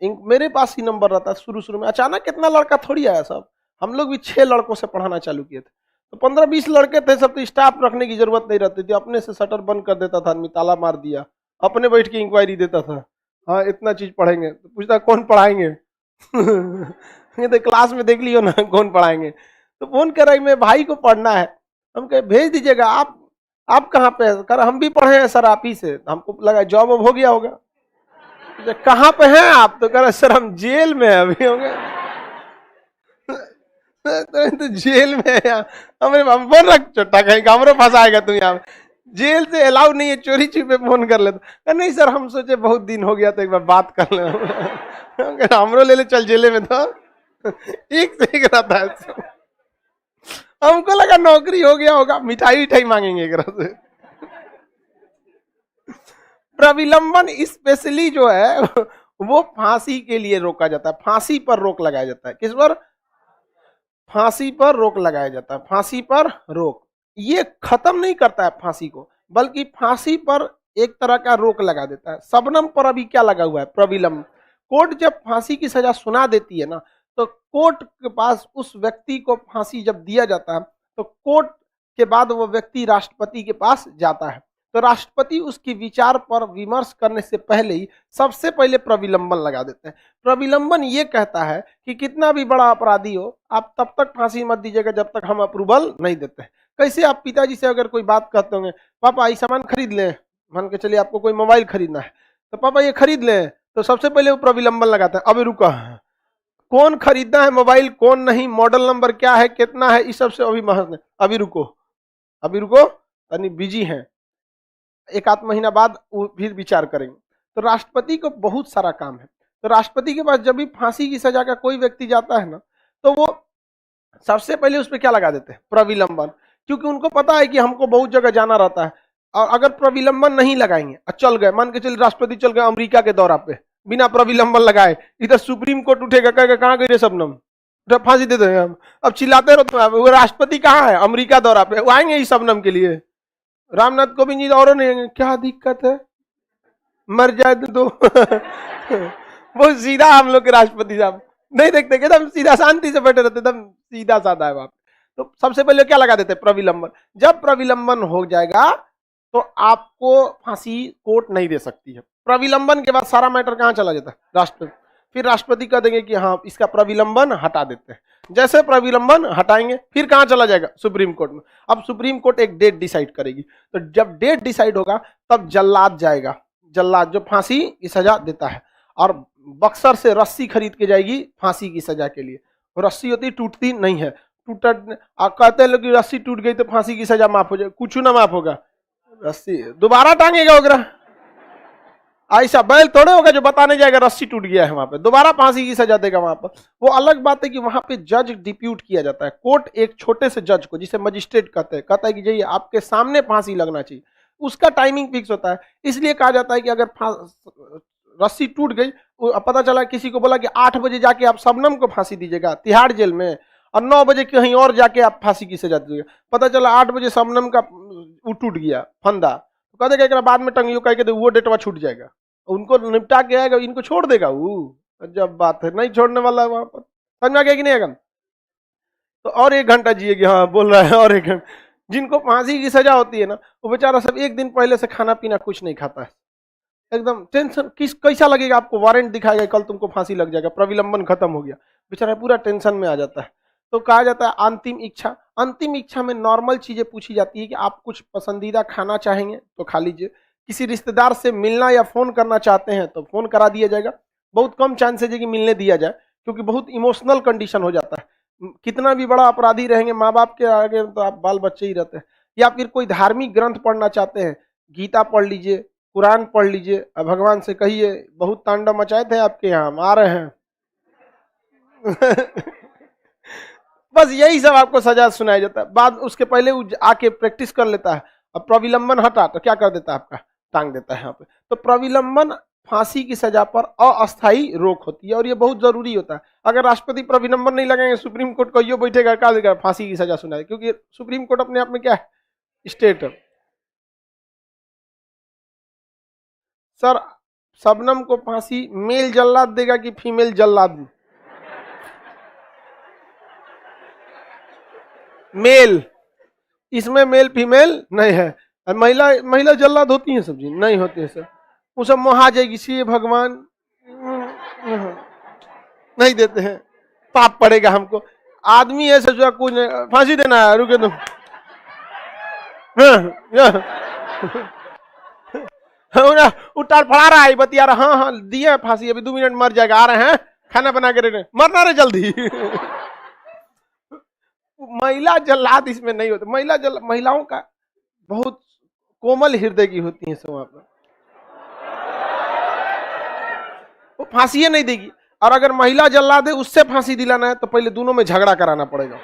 मेरे पास ही नंबर रहता है शुरू शुरू में, अचानक कितना लड़का थोड़ी आया सब। हम लोग भी 6 लड़कों से पढ़ाना चालू किए थे, तो 15-20 लड़के थे सब, तो स्टाफ रखने की जरूरत नहीं रहती थी, अपने से शटर बंद कर देता था आदमी, ताला मार दिया, अपने बैठ के इंक्वायरी देता था, हाँ इतना चीज पढ़ेंगे। तो पूछता कौन पढ़ाएंगे ये तो क्लास में देख लियो ना कौन पढ़ाएंगे। तो फोन कर रहा है मेरे भाई को पढ़ना है। हम कहे भेज दीजिएगा। आप कहाँ पे है? कर हम भी पढ़े हैं सर आप ही से। हमको लगा जॉब हो गया होगा। कहाँ पे हैं आप? तो कह रहे सर हम जेल में अभी होंगे तो जेल में है हमें, हम बोल रख छोटा कहीं हमरो फंसाएगा तू यहाँ। जेल से अलाउ नहीं है, चोरी छुपे फोन कर लेता। नहीं सर हम सोचे बहुत दिन हो गया तो एक बार बात कर ले हमरो ले चल जेले में। तो एक से एक रहता है। हमको लगा नौकरी हो गया होगा, मिठाई विठाई मांगेंगे एक से। प्रविलंबन स्पेशली जो है वो फांसी के लिए रोका जाता है, फांसी पर रोक लगाया जाता है। किस पर? फांसी पर रोक लगाया जाता है। फांसी पर रोक ये खत्म नहीं करता है फांसी को, बल्कि फांसी पर एक तरह का रोक लगा देता है। शबनम पर अभी क्या लगा हुआ है? प्रविलंब। कोर्ट जब फांसी की सजा सुना देती है ना, तो कोर्ट के पास उस व्यक्ति को फांसी जब दिया जाता है तो कोर्ट के बाद वो व्यक्ति राष्ट्रपति के पास जाता है। तो राष्ट्रपति उसकी विचार पर विमर्श करने से पहले ही सबसे पहले प्रविलंबन लगा देते हैं। प्रविलंबन ये कहता है कि कितना भी बड़ा अपराधी हो आप तब तक फांसी मत दीजिएगा जब तक हम अप्रूवल नहीं देते हैं। कैसे? आप पिताजी से अगर कोई बात कहते होंगे, पापा ये सामान खरीद लें, मान के चलिए आपको कोई मोबाइल खरीदना है, तो पापा ये खरीद लें, तो सबसे पहले वो प्रविलंबन लगाता है, अभी रुका कौन खरीदना है मोबाइल कौन नहीं, मॉडल नंबर क्या है, कितना है, इस सबसे अभी महत्व, अभी रुको यानी बिजी हैं, एक आध महीना बाद फिर विचार करेंगे। तो राष्ट्रपति को बहुत सारा काम है। तो राष्ट्रपति के पास जब भी फांसी की सजा का कोई व्यक्ति जाता है ना, तो वो सबसे पहले उस पर क्या लगा देते हैं? प्रविलंबन। क्योंकि उनको पता है कि हमको बहुत जगह जाना रहता है, और अगर प्रविलंबन नहीं लगाएंगे और चल गए, मान के चलिए राष्ट्रपति चल गए अमेरिका के दौरा पे बिना प्रविलंबन लगाए, इधर सुप्रीम कोर्ट उठेगा, कहेगा कहाँ गई रे शबनम, फांसी दे देंगे हम। अब चिल्लाते रहो, वो राष्ट्रपति कहाँ है? अमेरिका दौरा पे, वो आएंगे इस शबनम के लिए। रामनाथ कोविंद जी और नहीं, क्या दिक्कत है, मर जाए तो वो सीधा हम लोग के राष्ट्रपति साहब नहीं देखते, एकदम सीधा शांति से बैठे रहते, एकदम सीधा साधा है बाप। तो सबसे पहले क्या लगा देते? प्रविलंबन। जब प्रविलंबन हो जाएगा तो आपको फांसी कोर्ट नहीं दे सकती है। प्रविलंबन के बाद सारा मैटर कहां चला जाता है? राष्ट्रपति। फिर राष्ट्रपति कह देंगे कि हाँ इसका प्रविलंबन हटा देते हैं। जैसे प्रविलंबन हटाएंगे फिर कहां चला जाएगा? सुप्रीम कोर्ट में। अब सुप्रीम कोर्ट एक डेट डिसाइड करेगी, तो जब डेट डिसाइड होगा तब जल्लाद जाएगा, जल्लाद जो फांसी की सजा देता है, और बक्सर से रस्सी खरीद के जाएगी फांसी की सजा के लिए। रस्सी होती टूटती नहीं है, कहते हैं लोग कि रस्सी टूट गई तो फांसी की सजा माफ हो जाए, कुछ ना माफ होगा, रस्सी दोबारा टांगेगा वगैरह। ऐसा बैल थोड़े होगा जो बताने जाएगा रस्सी टूट गया है वहां पे, दोबारा फांसी की सजा देगा वहां पर। वो अलग बात है कि वहां पे जज डिप्यूट किया जाता है। कोर्ट एक छोटे से जज को, जिसे मजिस्ट्रेट कहते हैं, कहता है कि जाइए आपके सामने फांसी लगना चाहिए, उसका टाइमिंग फिक्स होता है। इसलिए कहा जाता है कि अगर रस्सी टूट गई, पता चला किसी को बोला कि 8 बजे जाके आप शबनम को फांसी दीजिएगा तिहाड़ जेल में, और 9 बजे कहीं और जाके आप फांसी की सजा दीजिएगा, पता चला 8 बजे शबनम का वो टूट गया फंदा, तो कह देगा बाद में टंगियो, कह के वो डेटवा छूट जाएगा, उनको निपटा के आएगा, इनको छोड़ देगा वो। जब बात है नहीं छोड़ने वाला है वहां पर, समझ में आ गया कि नहीं आएगा? तो और 1 घंटा जिएगी, हाँ बोल रहा है और 1 घंटा। जिनको फांसी की सजा होती है ना, वो बेचारा सब 1 दिन पहले से खाना पीना कुछ नहीं खाता है, एकदम टेंशन। कैसा लगेगा आपको? वारंट दिखाएगा कल तुमको फांसी लग जाएगा, प्रविलंबन खत्म हो गया, बेचारा पूरा टेंशन में आ जाता है। तो कहा जाता है अंतिम इच्छा। अंतिम इच्छा में नॉर्मल चीजें पूछी जाती है कि आप कुछ पसंदीदा खाना चाहेंगे तो खा लीजिए, किसी रिश्तेदार से मिलना या फोन करना चाहते हैं तो फोन करा दिया जाएगा। बहुत कम चांसेज है कि मिलने दिया जाए, क्योंकि बहुत इमोशनल कंडीशन हो जाता है। कितना भी बड़ा अपराधी रहेंगे, माँ बाप के आगे तो आप बाल बच्चे ही रहते हैं, या फिर कोई धार्मिक ग्रंथ पढ़ना चाहते हैं, गीता पढ़ लीजिए, कुरान पढ़ लीजिए, अब भगवान से कहिए बहुत तांडव मचाए थे आपके यहाँ, हम आ रहे हैं। बस यही सब आपको सजा सुनाया जाता है। बाद उसके पहले वो आके प्रैक्टिस कर लेता है, अब प्रविलंबन हटा तो क्या कर देता है, आपका टांग देता है यहाँ पे। तो प्रविलंबन फांसी की सजा पर अस्थायी रोक होती है और ये बहुत जरूरी होता है। अगर राष्ट्रपति प्रविलंबन नहीं लगाएंगे, सुप्रीम कोर्ट कहियो बैठेगा, क्या देगा, फांसी की सजा सुनाए, क्योंकि सुप्रीम कोर्ट अपने आप में क्या है, स्टेट है। सर शबनम को फांसी मेल जल्लाद देगा कि फीमेल जल्लाद? मेल, इसमें मेल फीमेल नहीं है। महिला महिला जल्लाद होती है, सब्जी नहीं होती है सर, वो सब मोहा जाएगी, इसलिए भगवान नहीं देते हैं, पाप पड़ेगा हमको। आदमी है सर जो कुछ फांसी देना है, रुके तुम। उतार फड़ा रहा है, बतिया रहा, हाँ हाँ दिया फांसी, अभी 2 मिनट मर जाएगा, आ रहे हैं खाना बना के रहे, मरना रहे जल्दी। महिला जल्लाद इसमें नहीं होता। महिलाओं का बहुत कोमल हृदय की होती है सब, वहां पर वो फांसी नहीं देगी। और अगर महिला जल्लाद है उससे फांसी दिलाना है तो पहले दोनों में झगड़ा कराना पड़ेगा,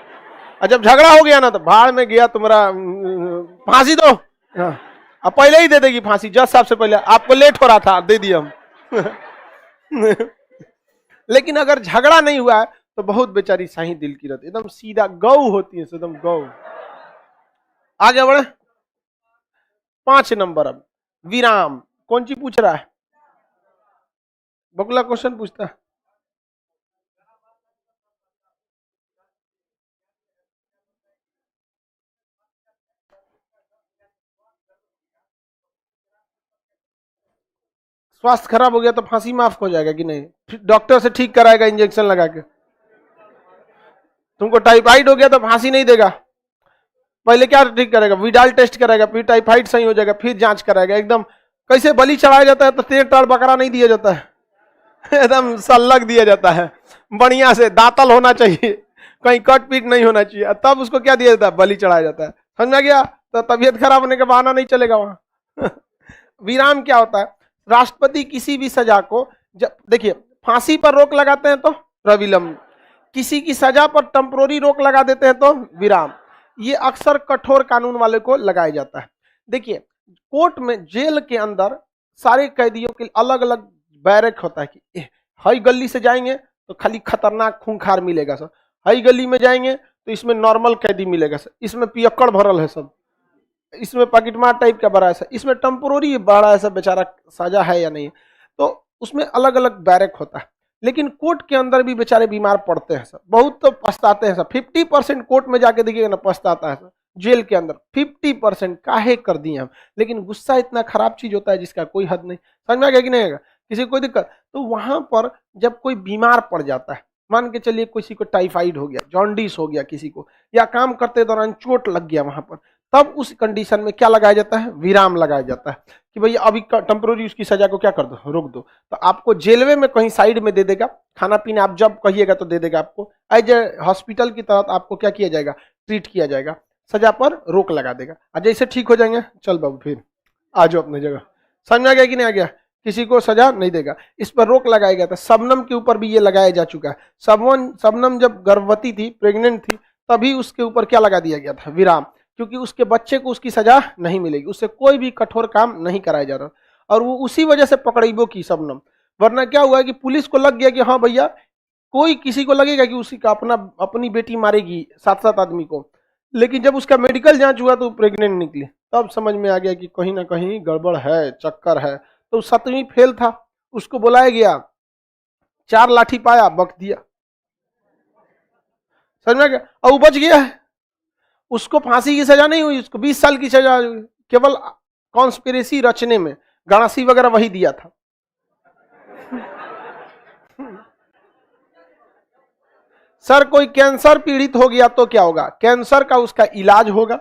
और जब झगड़ा हो गया ना तो भाड़ में गया तुम्हारा, फांसी दो, अब पहले ही दे देगी फांसी, जज साहब से पहले, आपको लेट हो रहा था दे दिया हम। लेकिन अगर झगड़ा नहीं हुआ है तो बहुत बेचारी शाही दिल की रहती, एकदम सीधा गौ होती है, एकदम गौ। आगे बढ़े, 5 नंबर। अब विराम कौन सी पूछ रहा है? बगुला क्वेश्चन पूछता है। स्वास्थ्य खराब हो गया तो फांसी माफ हो जाएगा कि नहीं? डॉक्टर से ठीक कराएगा इंजेक्शन लगा के। तुमको टाइफाइड हो गया तो फांसी नहीं देगा, पहले क्या ठीक करेगा, विडाल टेस्ट करेगा, फिर टाइफाइड सही हो जाएगा, फिर जांच कराएगा। एकदम कैसे बलि चढ़ाया जाता है तो 13 टाड़ बकरा नहीं दिया जाता है, एकदम सल्लग दिया जाता है, बढ़िया से दातल होना चाहिए, कहीं कट पीट नहीं होना चाहिए, तब उसको क्या दिया जाता है, बलि चढ़ाया जाता है। समझ में गया? तो तबीयत खराब होने का बहाना नहीं चलेगा वहां। विराम क्या होता है? राष्ट्रपति किसी भी सजा को, जब देखिए फांसी पर रोक लगाते हैं तो प्रविलंब, किसी की सजा पर टेम्पोररी रोक लगा देते हैं तो विराम। ये अक्सर कठोर कानून वाले को लगाया जाता है। देखिए कोर्ट में, जेल के अंदर सारे कैदियों के अलग अलग बैरक होता है कि हई गली से जाएंगे तो खाली खतरनाक खूंखार मिलेगा सर, हई गली में जाएंगे तो इसमें नॉर्मल कैदी मिलेगा सर, इसमें पियक्कड़ भरल है सब, इसमें पॉकेटमार टाइप का बड़ा है सर, इसमें टेम्पोररी बड़ा है सब, बेचारा सजा है या नहीं, तो उसमें अलग अलग बैरक होता है। लेकिन कोर्ट के अंदर भी बेचारे बीमार पड़ते हैं सर, बहुत तो पछताते हैं सर। 50% कोर्ट में जाके देखिएगा ना पछताता है सर, जेल के अंदर 50% काहे कर दिए हम। लेकिन गुस्सा इतना खराब चीज होता है जिसका कोई हद नहीं। समझ में आ गया कि नहीं आएगा? किसी को कोई दिक्कत, तो वहां पर जब कोई बीमार पड़ जाता है, मान के चलिए किसी को टाइफाइड हो गया, जॉन्डिस हो गया किसी को, या काम करते दौरान चोट लग गया वहां पर, तब उस कंडीशन में क्या लगाया जाता है? विराम लगाया जाता है कि भैया अभी टेम्पोररी उसकी सजा को क्या कर दो, रोक दो। तो आपको जेलवे में कहीं साइड में दे देगा, खाना पीना आप जब कहिएगा तो दे देगा आपको, एज ए हॉस्पिटल की तरह आपको क्या किया जाएगा, ट्रीट किया जाएगा, सजा पर रोक लगा देगा। और जैसे ठीक हो जाएंगे, चल बाबू फिर आ जाओ अपनी जगह। समझ में आ गया कि नहीं आ गया? किसी को सजा नहीं देगा, इस पर रोक लगाया गया था। शबनम के ऊपर भी ये लगाया जा चुका है। शबनम जब गर्भवती थी, प्रेग्नेंट थी, तभी उसके ऊपर क्या लगा दिया गया था? विराम, क्योंकि उसके बच्चे को उसकी सजा नहीं मिलेगी, उससे कोई भी कठोर काम नहीं कराया जा रहा, और वो उसी वजह से पकड़ेबो की शबनम। वरना क्या हुआ कि पुलिस को लग गया कि हाँ भैया, कोई किसी को लगेगा कि उसी का अपनी बेटी मारेगी 7 आदमी को, लेकिन जब उसका मेडिकल जांच हुआ तो प्रेग्नेंट निकली, तब समझ में आ गया कि कहीं ना कहीं गड़बड़ है, चक्कर है। तो 7वीं फेल था, उसको बुलाया गया, 4 लाठी पाया, बक दिया। समझ में आ गया? और वो बच गया है, उसको फांसी की सजा नहीं हुई, उसको 20 साल की सजा हुई, केवल कॉन्स्पिरेसी रचने में, गणासी वगैरह वही दिया था। सर कोई कैंसर पीड़ित हो गया तो क्या होगा? कैंसर का उसका इलाज होगा,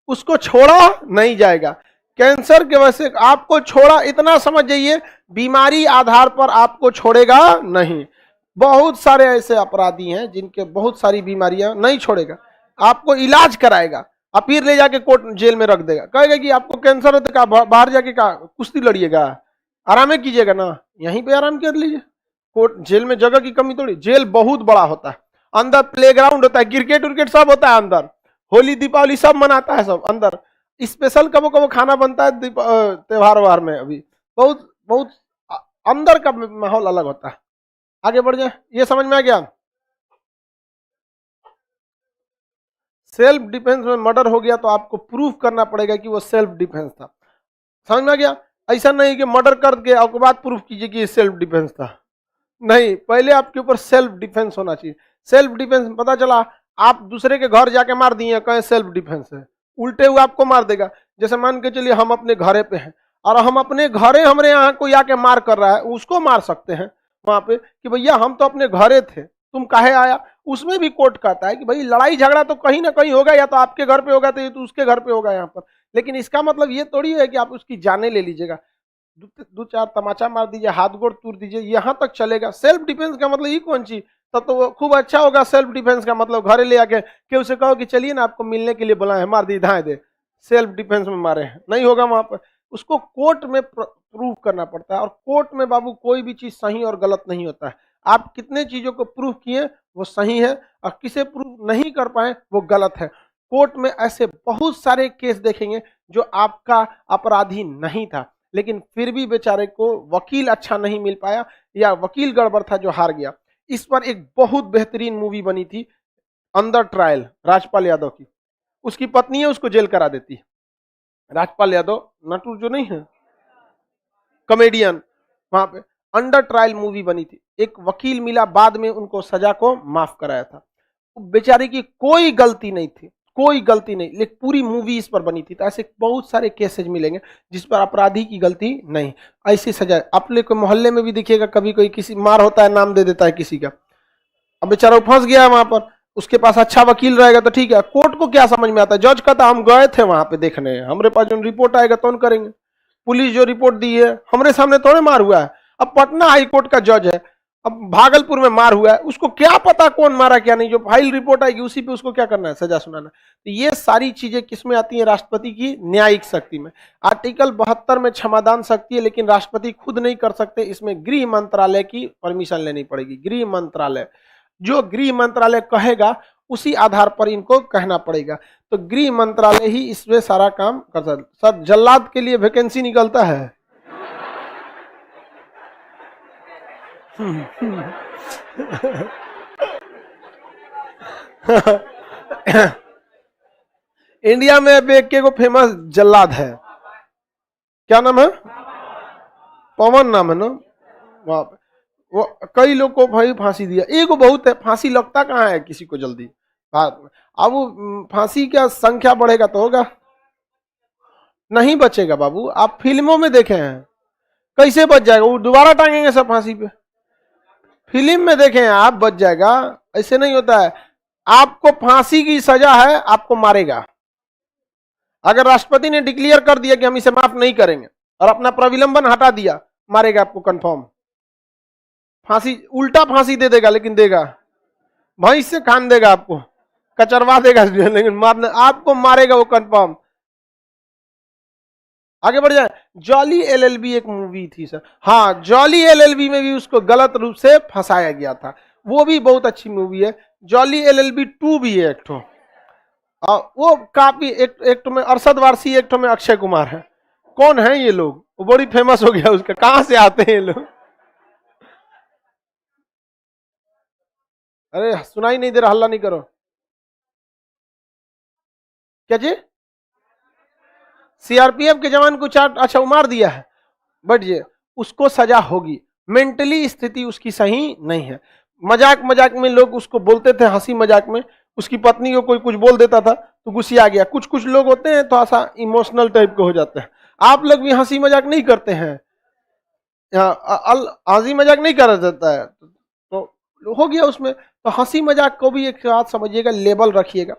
उसको छोड़ा नहीं जाएगा। कैंसर के वजह से आपको छोड़ा, इतना समझ जाइए, बीमारी आधार पर आपको छोड़ेगा नहीं। बहुत सारे ऐसे अपराधी हैं जिनके बहुत सारी बीमारियां नहीं छोड़ेगा, आपको इलाज कराएगा, अब फिर ले जाके कोर्ट जेल में रख देगा, कहेगा कि आपको कैंसर है तो क्या बाहर जाके क्या कुश्ती लड़िएगा, आराम कीजिएगा ना, यहीं पे आराम कर लीजिए। कोर्ट जेल में जगह की कमी थोड़ी, जेल बहुत बड़ा होता है, अंदर प्लेग्राउंड होता है, क्रिकेट उर्केट सब होता है अंदर, होली दीपावली सब मनाता है सब अंदर, स्पेशल कबो कबो खाना बनता है त्योहार वार में, अभी बहुत बहुत अंदर का माहौल अलग होता है। आगे बढ़ जाए, ये समझ में आ गया। सेल्फ डिफेंस में मर्डर हो गया तो आपको प्रूफ करना पड़ेगा कि वो सेल्फ डिफेंस था। समझ में आ गया। ऐसा नहीं कि मर्डर करके आपके बाद प्रूफ कीजिए कि ये सेल्फ डिफेंस था, नहीं, पहले आपके ऊपर सेल्फ डिफेंस होना चाहिए। सेल्फ डिफेंस पता चला आप दूसरे के घर जाके मार दिए, कहें सेल्फ डिफेंस है, उल्टे हुए आपको मार देगा। जैसे मान के चलिए हम अपने घरे पे हैं और हम अपने घरे हमारे यहाँ कोई आके मार कर रहा है, उसको मार सकते हैं वहां पे कि भैया हम तो अपने घरे थे, तुम काहे आया। उसमें भी कोर्ट कहता है कि भाई लड़ाई झगड़ा तो कहीं ना कहीं होगा, या तो आपके घर पे होगा तो ये तो उसके घर पे होगा यहाँ पर, लेकिन इसका मतलब ये थोड़ी है कि आप उसकी जाने ले लीजिएगा, दो चार तमाचा मार दीजिए, हाथ गोड़ तोड़ दीजिए, यहाँ तक चलेगा। सेल्फ डिफेंस का मतलब ये कौन चीज, तब तो वो खूब अच्छा होगा। सेल्फ डिफेंस का मतलब घरे ले आके कि उसे कहो कि चलिए ना आपको मिलने के लिए बुलाए हैं, मार दी धाए दे, सेल्फ डिफेंस में मारे हैं, नहीं होगा वहां पर। उसको कोर्ट में प्रूव करना पड़ता है, और कोर्ट में बाबू कोई भी चीज सही और गलत नहीं होता है। आप कितने चीजों को प्रूव किए वो सही है, और किसे प्रूव नहीं कर पाए वो गलत है। कोर्ट में ऐसे बहुत सारे केस देखेंगे जो आपका अपराधी नहीं था, लेकिन फिर भी बेचारे को वकील अच्छा नहीं मिल पाया, या वकील गड़बड़ था जो हार गया। इस पर एक बहुत बेहतरीन मूवी बनी थी, अंडर ट्रायल, राजपाल यादव की। उसकी पत्नी है, उसको जेल करा देती है। राजपाल यादव नटू जो नहीं है, कॉमेडियन, वहां पे अंडर ट्रायल मूवी बनी थी। एक वकील मिला, बाद में उनको सजा को माफ कराया था। बेचारे की कोई गलती नहीं थी, कोई गलती नहीं, लेकिन पूरी मूवी इस पर बनी थी। तो ऐसे बहुत सारे केसेज मिलेंगे जिस पर अपराधी की गलती नहीं, ऐसी सजा। अपने को मोहल्ले में भी देखिएगा, कभी कोई किसी मार होता है, नाम दे देता है किसी का, अब बेचारा फंस गया है वहां पर, उसके पास अच्छा वकील रहेगा तो ठीक है। कोर्ट को क्या समझ में आता है, जज कहता हम गए थे वहां पे देखने, हमारे पास जो रिपोर्ट आएगा तो करेंगे। पुलिस जो रिपोर्ट दी है, हमारे सामने थोड़े मार हुआ है। अब पटना हाई कोर्ट का जज है, अब भागलपुर में मार हुआ है, उसको क्या पता कौन मारा क्या नहीं, जो फाइल रिपोर्ट आएगी उसी पे उसको क्या करना है, सजा सुनाना। तो ये सारी चीजें किसमें आती हैं, राष्ट्रपति की न्यायिक शक्ति में। आर्टिकल 72 में क्षमादान शक्ति है, लेकिन राष्ट्रपति खुद नहीं कर सकते, इसमें गृह मंत्रालय की परमिशन लेनी पड़ेगी। गृह मंत्रालय, जो गृह मंत्रालय कहेगा उसी आधार पर इनको कहना पड़ेगा। तो गृह मंत्रालय ही इसमें सारा काम करता है। सर जल्लाद के लिए वैकेंसी निकलता है इंडिया में अब एक को फेमस जल्लाद है, क्या नाम है, पवन नाम है ना, वहां पे वो कई लोग को भाई फांसी दिया, एक बहुत है, फांसी लगता कहाँ है किसी को जल्दी भारत में। अब वो फांसी का संख्या बढ़ेगा तो होगा, नहीं बचेगा बाबू। आप फिल्मों में देखे हैं कैसे बच जाएगा, वो दोबारा टांगेंगे सब फांसी पे। फिल्म में देखे हैं आप, बच जाएगा, ऐसे नहीं होता है। आपको फांसी की सजा है, आपको मारेगा। अगर राष्ट्रपति ने डिक्लेयर कर दिया कि हम इसे माफ नहीं करेंगे और अपना प्रविलंबन हटा दिया, मारेगा आपको कंफर्म। फांसी, उल्टा फांसी दे देगा, लेकिन देगा, भैंस से खान देगा, आपको कचरवा देगा, लेकिन मारने आपको मारेगा वो कंफर्म। आगे बढ़ जाए। जॉली एलएलबी एक मूवी थी सर, हाँ, जॉली एलएलबी में भी उसको गलत रूप से फंसाया गया था, वो भी बहुत अच्छी मूवी है। जॉली एलएलबी 2 भी है एक ठो, वो काफी एक में अरशद वारसी, एक में अक्षय कुमार है। कौन है ये लोग, वो बड़ी फेमस हो गया उसका, कहां से आते हैं ये लोग। अरे सुनाई नहीं दे रहा, हल्ला नहीं करो। क्या जी, सीआरपीएफ के जवान को चार, अच्छा उमार दिया है, बट ये उसको सजा होगी। मेंटली स्थिति उसकी सही नहीं है। मजाक मजाक में लोग उसको बोलते थे, हंसी मजाक में उसकी पत्नी को कोई कुछ बोल देता था तो गुस्सा आ गया। कुछ कुछ लोग होते हैं थोड़ा सा इमोशनल टाइप के हो जाते हैं। आप लोग भी हंसी मजाक नहीं करते हैं, हंसी मजाक नहीं करा जाता है तो हो गया उसमें। तो हंसी मजाक को भी एक बात समझिएगा, लेवल रखिएगा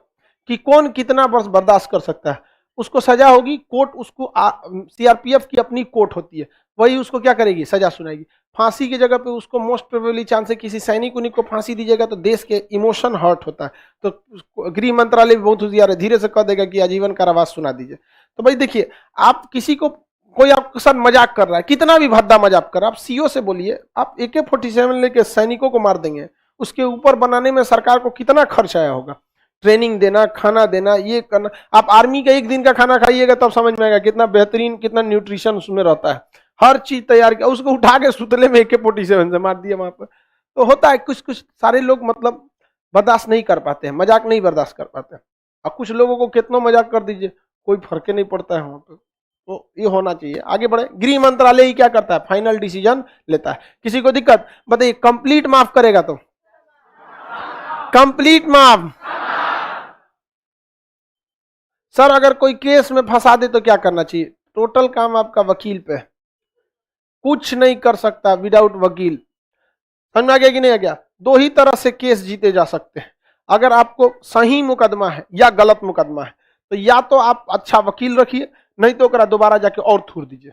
कि कौन कितना वर्ष बर्दाश्त कर सकता है। उसको सजा होगी, कोर्ट उसको सीआरपीएफ की अपनी कोर्ट होती है, वही उसको क्या करेगी, सजा सुनाएगी। फांसी की जगह पे उसको मोस्ट प्रोबेबली चांस है किसी सैनिक उनिक को फांसी दीजिएगा तो देश के इमोशन हर्ट होता है, तो गृह मंत्रालय भी बहुत होशियार है, धीरे से कह देगा कि आजीवन कारावास सुना दीजिए। तो भाई देखिए, आप किसी को, कोई आपके साथ मजाक कर रहा है, कितना भी भद्दा मजाक कर रहा है, आप सीओ से बोलिए, आप AK-47 लेके सैनिकों को मार देंगे, उसके ऊपर बनाने में सरकार को कितना खर्च आया होगा, ट्रेनिंग देना, खाना देना, ये करना। आप आर्मी का एक दिन का खाना खाइएगा तब समझ में आएगा कितना बेहतरीन, कितना न्यूट्रिशन उसमें रहता है, हर चीज तैयार किया, उसको उठा के सुतले में AK-47 से मार दिया वहां पर। तो होता है, कुछ कुछ सारे लोग मतलब बर्दाश्त नहीं कर पाते हैं, मजाक नहीं बर्दाश्त कर पाते हैं। अब कुछ लोगों को कितना मजाक कर दीजिए, कोई फर्क नहीं पड़ता है वहां पर। तो ये होना चाहिए। आगे बढ़े, गृह मंत्रालय ही क्या करता है, फाइनल डिसीजन लेता है। किसी को दिक्कत बताइए, कंप्लीट माफ करेगा तो कंप्लीट माफ। सर अगर कोई केस में फंसा दे तो क्या करना चाहिए, टोटल काम आपका वकील पे, कुछ नहीं कर सकता विदाउट वकील। समझ में आ गया कि नहीं आ गया? दो ही तरह से केस जीते जा सकते हैं, अगर आपको सही मुकदमा है या गलत मुकदमा है, तो या तो आप अच्छा वकील रखिए, नहीं तो ओकरा दोबारा जाके और थूर दीजिए,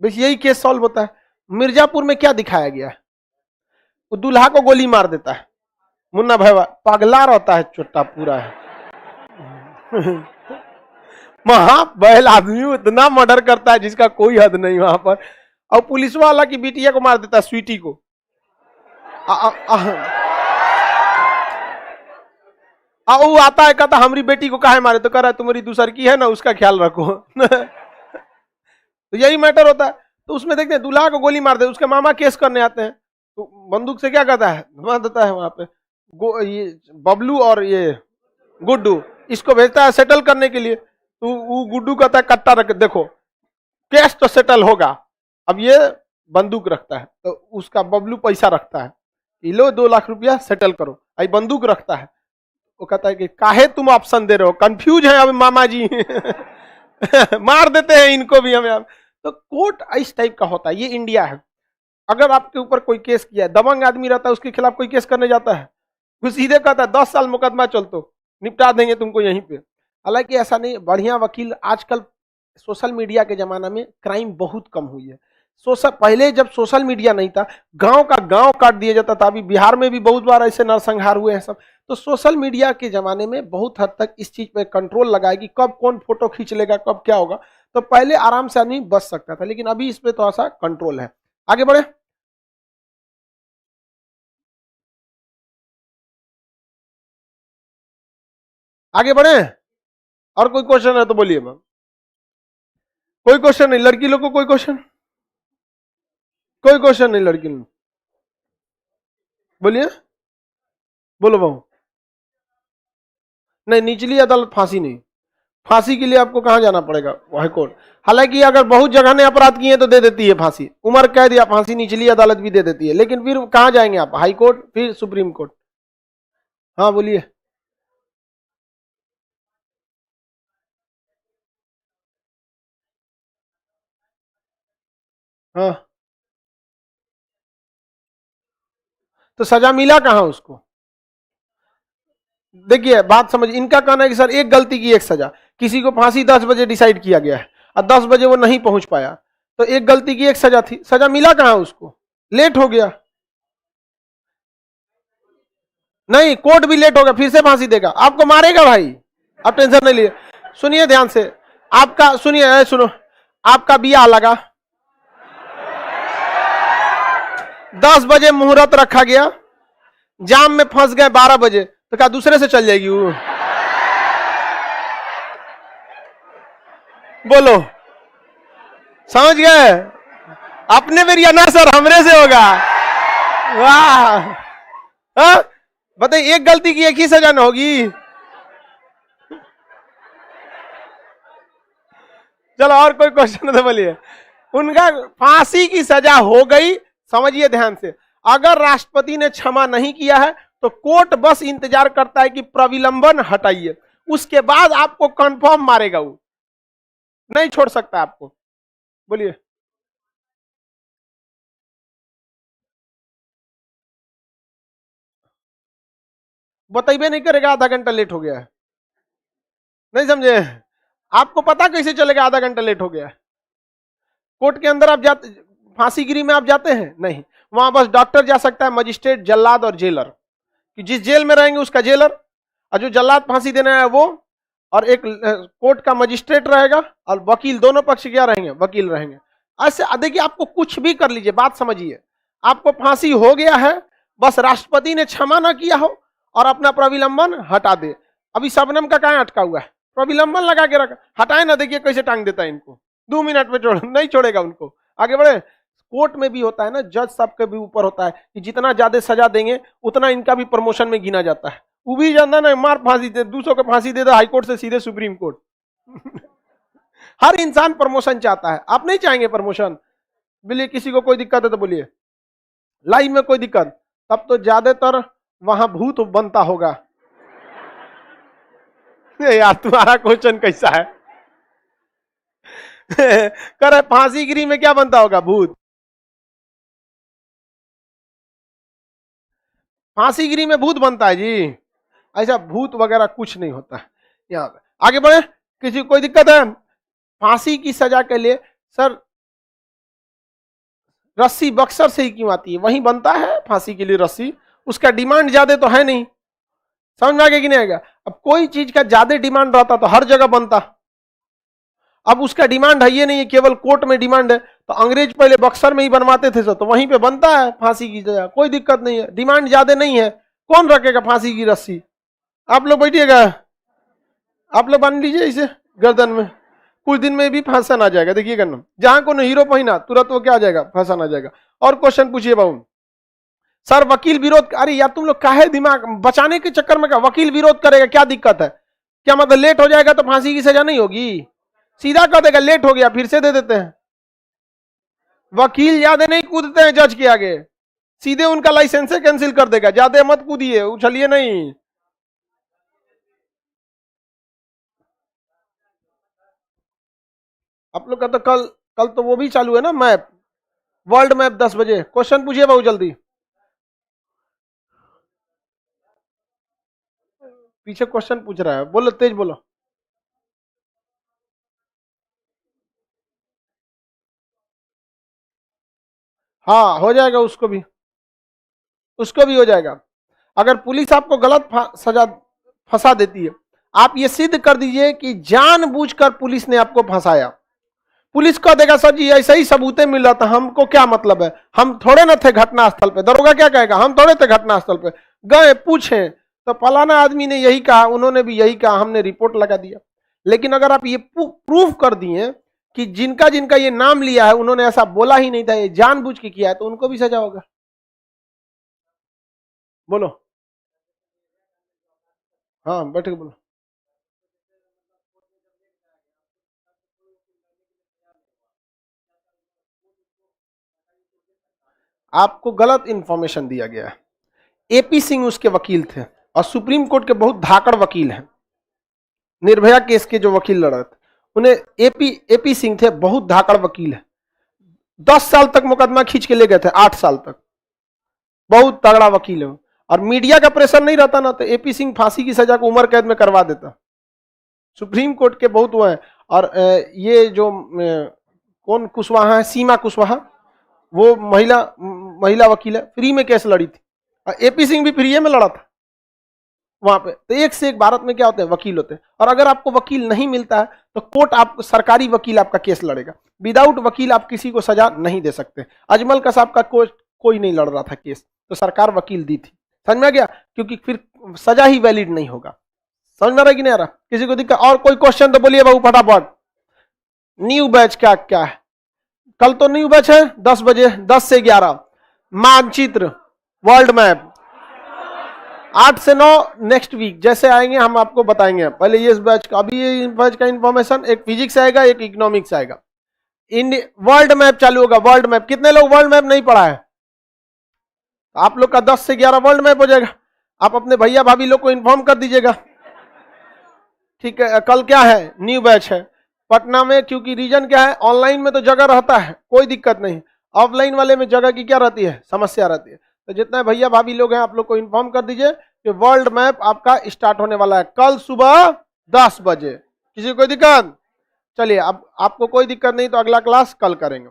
बस यही केस सॉल्व होता है। मिर्जापुर में क्या दिखाया गया है, वो दूल्हा को गोली मार देता है, मुन्ना भैया पगला रहता है, चोटा पूरा है वहां बैल आदमी इतना मर्डर करता है जिसका कोई हद नहीं वहां पर, और पुलिस वाला की बिटिया को मार देता है, स्वीटी को। वो आता है, कहता हमारी बेटी को काहे मारे, तो कह रहा है तुम्हारी दूसर की है ना, उसका ख्याल रखो तो यही मैटर होता है। तो उसमें देखते हैं दूल्हा को गोली मार दे, उसके मामा केस करने आते हैं, तो बंदूक से क्या करता है, धुआं देता है वहां पे, ये बबलू और ये गुड्डू इसको भेजता है सेटल करने के लिए, तो वो गुड्डू कहता है कट्टा रख, देखो केस तो सेटल होगा। अब ये बंदूक रखता है, तो उसका बबलू पैसा रखता है, ये लो 2 लाख रुपया सेटल करो, आई बंदूक रखता है, वो कहता है कि काहे तुम ऑप्शन दे रहे हो, कंफ्यूज है अब मामा जी मार देते हैं इनको भी हमें। तो कोर्ट इस टाइप का होता है, ये इंडिया है। अगर आपके ऊपर कोई केस किया है, दबंग आदमी रहता है, उसके खिलाफ कोई केस करने जाता है, वो सीधे कहता है 10 साल मुकदमा चल, तो निपटा देंगे तुमको यहीं पे। हालांकि ऐसा नहीं, बढ़िया वकील आजकल सोशल मीडिया के जमाना में क्राइम बहुत कम हुई है। पहले जब सोशल मीडिया नहीं था, गांव का गांव काट दिया जाता था, अभी बिहार में भी बहुत बार ऐसे नरसंहार हुए हैं सब। तो सोशल मीडिया के जमाने में बहुत हद तक इस चीज पे कंट्रोल लगाए कि कब कौन फोटो खींच लेगा, कब क्या होगा। तो पहले आराम से आदमी बच सकता था, लेकिन अभी इस पे थोड़ा सा कंट्रोल है। आगे बढ़े, आगे बढ़े। और कोई क्वेश्चन है तो बोलिए मैम। कोई क्वेश्चन नहीं, लड़की लोग को कोई क्वेश्चन, कोई क्वेश्चन नहीं लड़की लोग, बोलिए, बोलो बहू। नहीं, निचली अदालत फांसी नहीं, फांसी के लिए आपको कहां जाना पड़ेगा, हाईकोर्ट। हालांकि अगर बहुत जगह ने अपराध किए तो दे देती है फांसी, उम्र कैद या फांसी निचली अदालत भी दे देती है, लेकिन फिर कहां जाएंगे आप, हाई कोर्ट फिर सुप्रीम कोर्ट। हाँ बोलिए। हाँ, तो सजा मिला कहां उसको। देखिए बात समझ, इनका कहना है कि सर एक गलती की एक सजा, किसी को फांसी 10 बजे डिसाइड किया गया है और 10 बजे वो नहीं पहुंच पाया, तो एक गलती की एक सजा थी, सजा मिला कहां उसको, लेट हो गया। नहीं, कोर्ट भी लेट होगा, फिर से फांसी देगा, आपको मारेगा भाई, आप टेंशन नहीं लिए। सुनिए ध्यान से, आपका सुनिए, सुनो, आपका बिया लगा, 10 बजे मुहूर्त रखा गया, जाम में फंस गए 12 बजे, तो क्या दूसरे से चल जाएगी वो, बोलो, समझ गए? अपने मेरी ना सर हमरे से होगा, वाह। हाँ? बताइए, एक गलती की एक ही सजा ना होगी। चलो और कोई क्वेश्चन तो बोलिए। उनका फांसी की सजा हो गई, समझिए ध्यान से। अगर राष्ट्रपति ने क्षमा नहीं किया है तो कोर्ट बस इंतजार करता है कि प्रविलंबन हटाइए, उसके बाद आपको कंफर्म मारेगा, वो नहीं छोड़ सकता आपको। बोलिए। बताइए नहीं करेगा, आधा घंटा लेट हो गया है, नहीं समझे? आपको पता कैसे चलेगा आधा घंटा लेट हो गया है? कोर्ट के अंदर आप जाते, फांसीगिरी में आप जाते हैं नहीं, वहां बस डॉक्टर जा सकता है, मजिस्ट्रेट, जल्लाद और जेलर, कि जिस जेल में रहेंगे उसका जेलर, और जो जल्लाद फांसी देना है वो, और एक कोर्ट का मजिस्ट्रेट रहेगा, और वकील, दोनों पक्ष क्या रहेंगे, वकील रहेंगे। ऐसे देखिए, आपको कुछ भी कर लीजिए, बात समझिए, आपको फांसी हो गया है, बस राष्ट्रपति ने क्षमा ना किया हो और अपना प्रविलंबन हटा दे। अभी शबनम का कहां अटका हुआ है, प्रविलंबन लगा के रखा, हटाए ना, देखिए कैसे टांग देता है इनको, 2 मिनट में नहीं छोड़ेगा उनको, आगे बढ़े। कोर्ट में भी होता है ना, जज साहब के भी ऊपर होता है कि जितना ज्यादा सजा देंगे उतना इनका भी प्रमोशन में गिना जाता है। वो भी जानता ना, मार फांसी दे, 200 को फांसी दे दो, हाईकोर्ट से सीधे सुप्रीम कोर्ट। हर इंसान प्रमोशन चाहता है, आप नहीं चाहेंगे प्रमोशन? बोलिए, किसी को कोई दिक्कत है तो बोलिए, लाइफ में कोई दिक्कत, तब तो ज्यादातर वहां भूत बनता होगा। यार तुम्हारा क्वेश्चन कैसा है? करे फांसीगिरी में क्या बनता होगा, भूत। फांसीगिरी में भूत बनता है जी, ऐसा भूत वगैरह कुछ नहीं होता है। यहाँ पे आगे बढ़े, किसी को कोई दिक्कत है? फांसी की सजा के लिए सर रस्सी बक्सर से ही क्यों आती है, वहीं बनता है फांसी के लिए रस्सी, उसका डिमांड ज्यादा तो है नहीं, समझ में आ गया कि नहीं आएगा? अब कोई चीज का ज्यादा डिमांड रहता तो हर जगह बनता, अब उसका डिमांड है ये नहीं है, केवल कोर्ट में डिमांड है, तो अंग्रेज पहले बक्सर में ही बनवाते थे, तो वहीं पे बनता है फांसी की सजा, कोई दिक्कत नहीं है, डिमांड ज्यादा नहीं है, कौन रखेगा फांसी की रस्सी? आप लोग बैठिएगा, आप लोग बांध लीजिए इसे गर्दन में, कुछ दिन में भी फांसन आ जाएगा, देखिएगा ना, जहां को हीरो पहिना तुरंत वो क्या आ जाएगा, फांसन आ जाएगा। और क्वेश्चन पूछिए बाबू। सर वकील विरोध, अरे यार तुम लोग काहे दिमाग बचाने के चक्कर में, क्या वकील विरोध करेगा, क्या दिक्कत है? क्या मतलब लेट हो जाएगा तो फांसी की सजा नहीं होगी? सीधा कह देगा लेट हो गया फिर से दे देते हैं। वकील ज्यादा नहीं कूदते हैं जज के आगे, सीधे उनका लाइसेंस कैंसिल कर देगा, ज्यादा मत कूदिए, उछलिए नहीं। आप लोग का तो कल कल तो वो भी चालू है ना, मैप, वर्ल्ड मैप 10 बजे। क्वेश्चन पूछिए बहुत जल्दी, पीछे क्वेश्चन पूछ रहा है, बोलो तेज बोलो। हाँ हो जाएगा, उसको भी हो जाएगा। अगर पुलिस आपको गलत सजा फंसा देती है, आप ये सिद्ध कर दीजिए कि जानबूझकर पुलिस ने आपको फंसाया, पुलिस को देगा सर जी ऐसे ही सबूतें मिल रहा था, हमको क्या मतलब है, हम थोड़े ना थे घटनास्थल पे, दरोगा क्या कहेगा, हम थोड़े थे घटनास्थल पे, गए पूछे तो फलाना आदमी ने यही कहा, उन्होंने भी यही कहा, हमने रिपोर्ट लगा दिया। लेकिन अगर आप ये प्रूफ कर दिए कि जिनका जिनका ये नाम लिया है उन्होंने ऐसा बोला ही नहीं था, ये जानबूझ के किया है, तो उनको भी सजा होगा। बोलो, हाँ बैठ के बोलो। आपको गलत इंफॉर्मेशन दिया गया है। एपी सिंह उसके वकील थे, और सुप्रीम कोर्ट के बहुत धाकड़ वकील हैं, निर्भया केस के जो वकील लड़ रहे थे उन्हें एपी सिंह थे, बहुत धाकड़ वकील है, 10 साल तक मुकदमा खींच के ले गए थे, 8 साल तक, बहुत तगड़ा वकील है। और मीडिया का प्रेशर नहीं रहता ना, तो एपी सिंह फांसी की सजा को उम्र कैद में करवा देता। सुप्रीम कोर्ट के बहुत वो है। और ये जो कौन कुशवाहा है, सीमा कुशवाहा, वो महिला वकील है, फ्री में केस लड़ी थी, और एपी सिंह भी फ्री में लड़ा था वहां पे। तो एक से एक भारत में क्या होते हैं, वकील होते हैं, और अगर आपको वकील नहीं मिलता है तो कोर्ट, आप सरकारी वकील आपका केस लड़ेगा, विदाउट वकील आप किसी को सजा नहीं दे सकते। अजमल कसाब का कोई नहीं लड़ रहा था केस, तो सरकार वकील दी थी, समझ में आ गया, क्योंकि फिर सजा ही वैलिड नहीं होगा। समझ में आ रहा है कि नहीं आ रहा, किसी को दिक्कत? और कोई क्वेश्चन तो बोलिए बाबू फटाफट। न्यू बैच क्या क्या है? कल तो न्यू बैच है 10 बजे, 10 से 11 मानचित्र वर्ल्ड मैप, 8 से 9 नेक्स्ट वीक जैसे आएंगे हम आपको बताएंगे। पहले ये बैच का, अभी ये बैच का इंफॉर्मेशन, एक फिजिक्स आएगा, एक इकोनॉमिक्स आएगा, वर्ल्ड मैप चालू होगा। वर्ल्ड मैप, कितने लोग वर्ल्ड मैप नहीं पढ़ा है? आप लोग का 10 से 11 वर्ल्ड मैप हो जाएगा, आप अपने भैया भाभी लोग को इन्फॉर्म कर दीजिएगा, ठीक है। कल क्या है, न्यू बैच है पटना में, क्योंकि रीजन क्या है, ऑनलाइन में तो जगह रहता है, कोई दिक्कत नहीं, ऑफलाइन वाले में जगह की क्या रहती है, समस्या रहती है। तो जितने भैया भाभी लोग हैं आप लोग को इन्फॉर्म कर दीजिए कि वर्ल्ड मैप आपका स्टार्ट होने वाला है कल सुबह 10 बजे। किसी को दिक्कत? चलिए अब आपको कोई दिक्कत नहीं तो अगला क्लास कल करेंगे।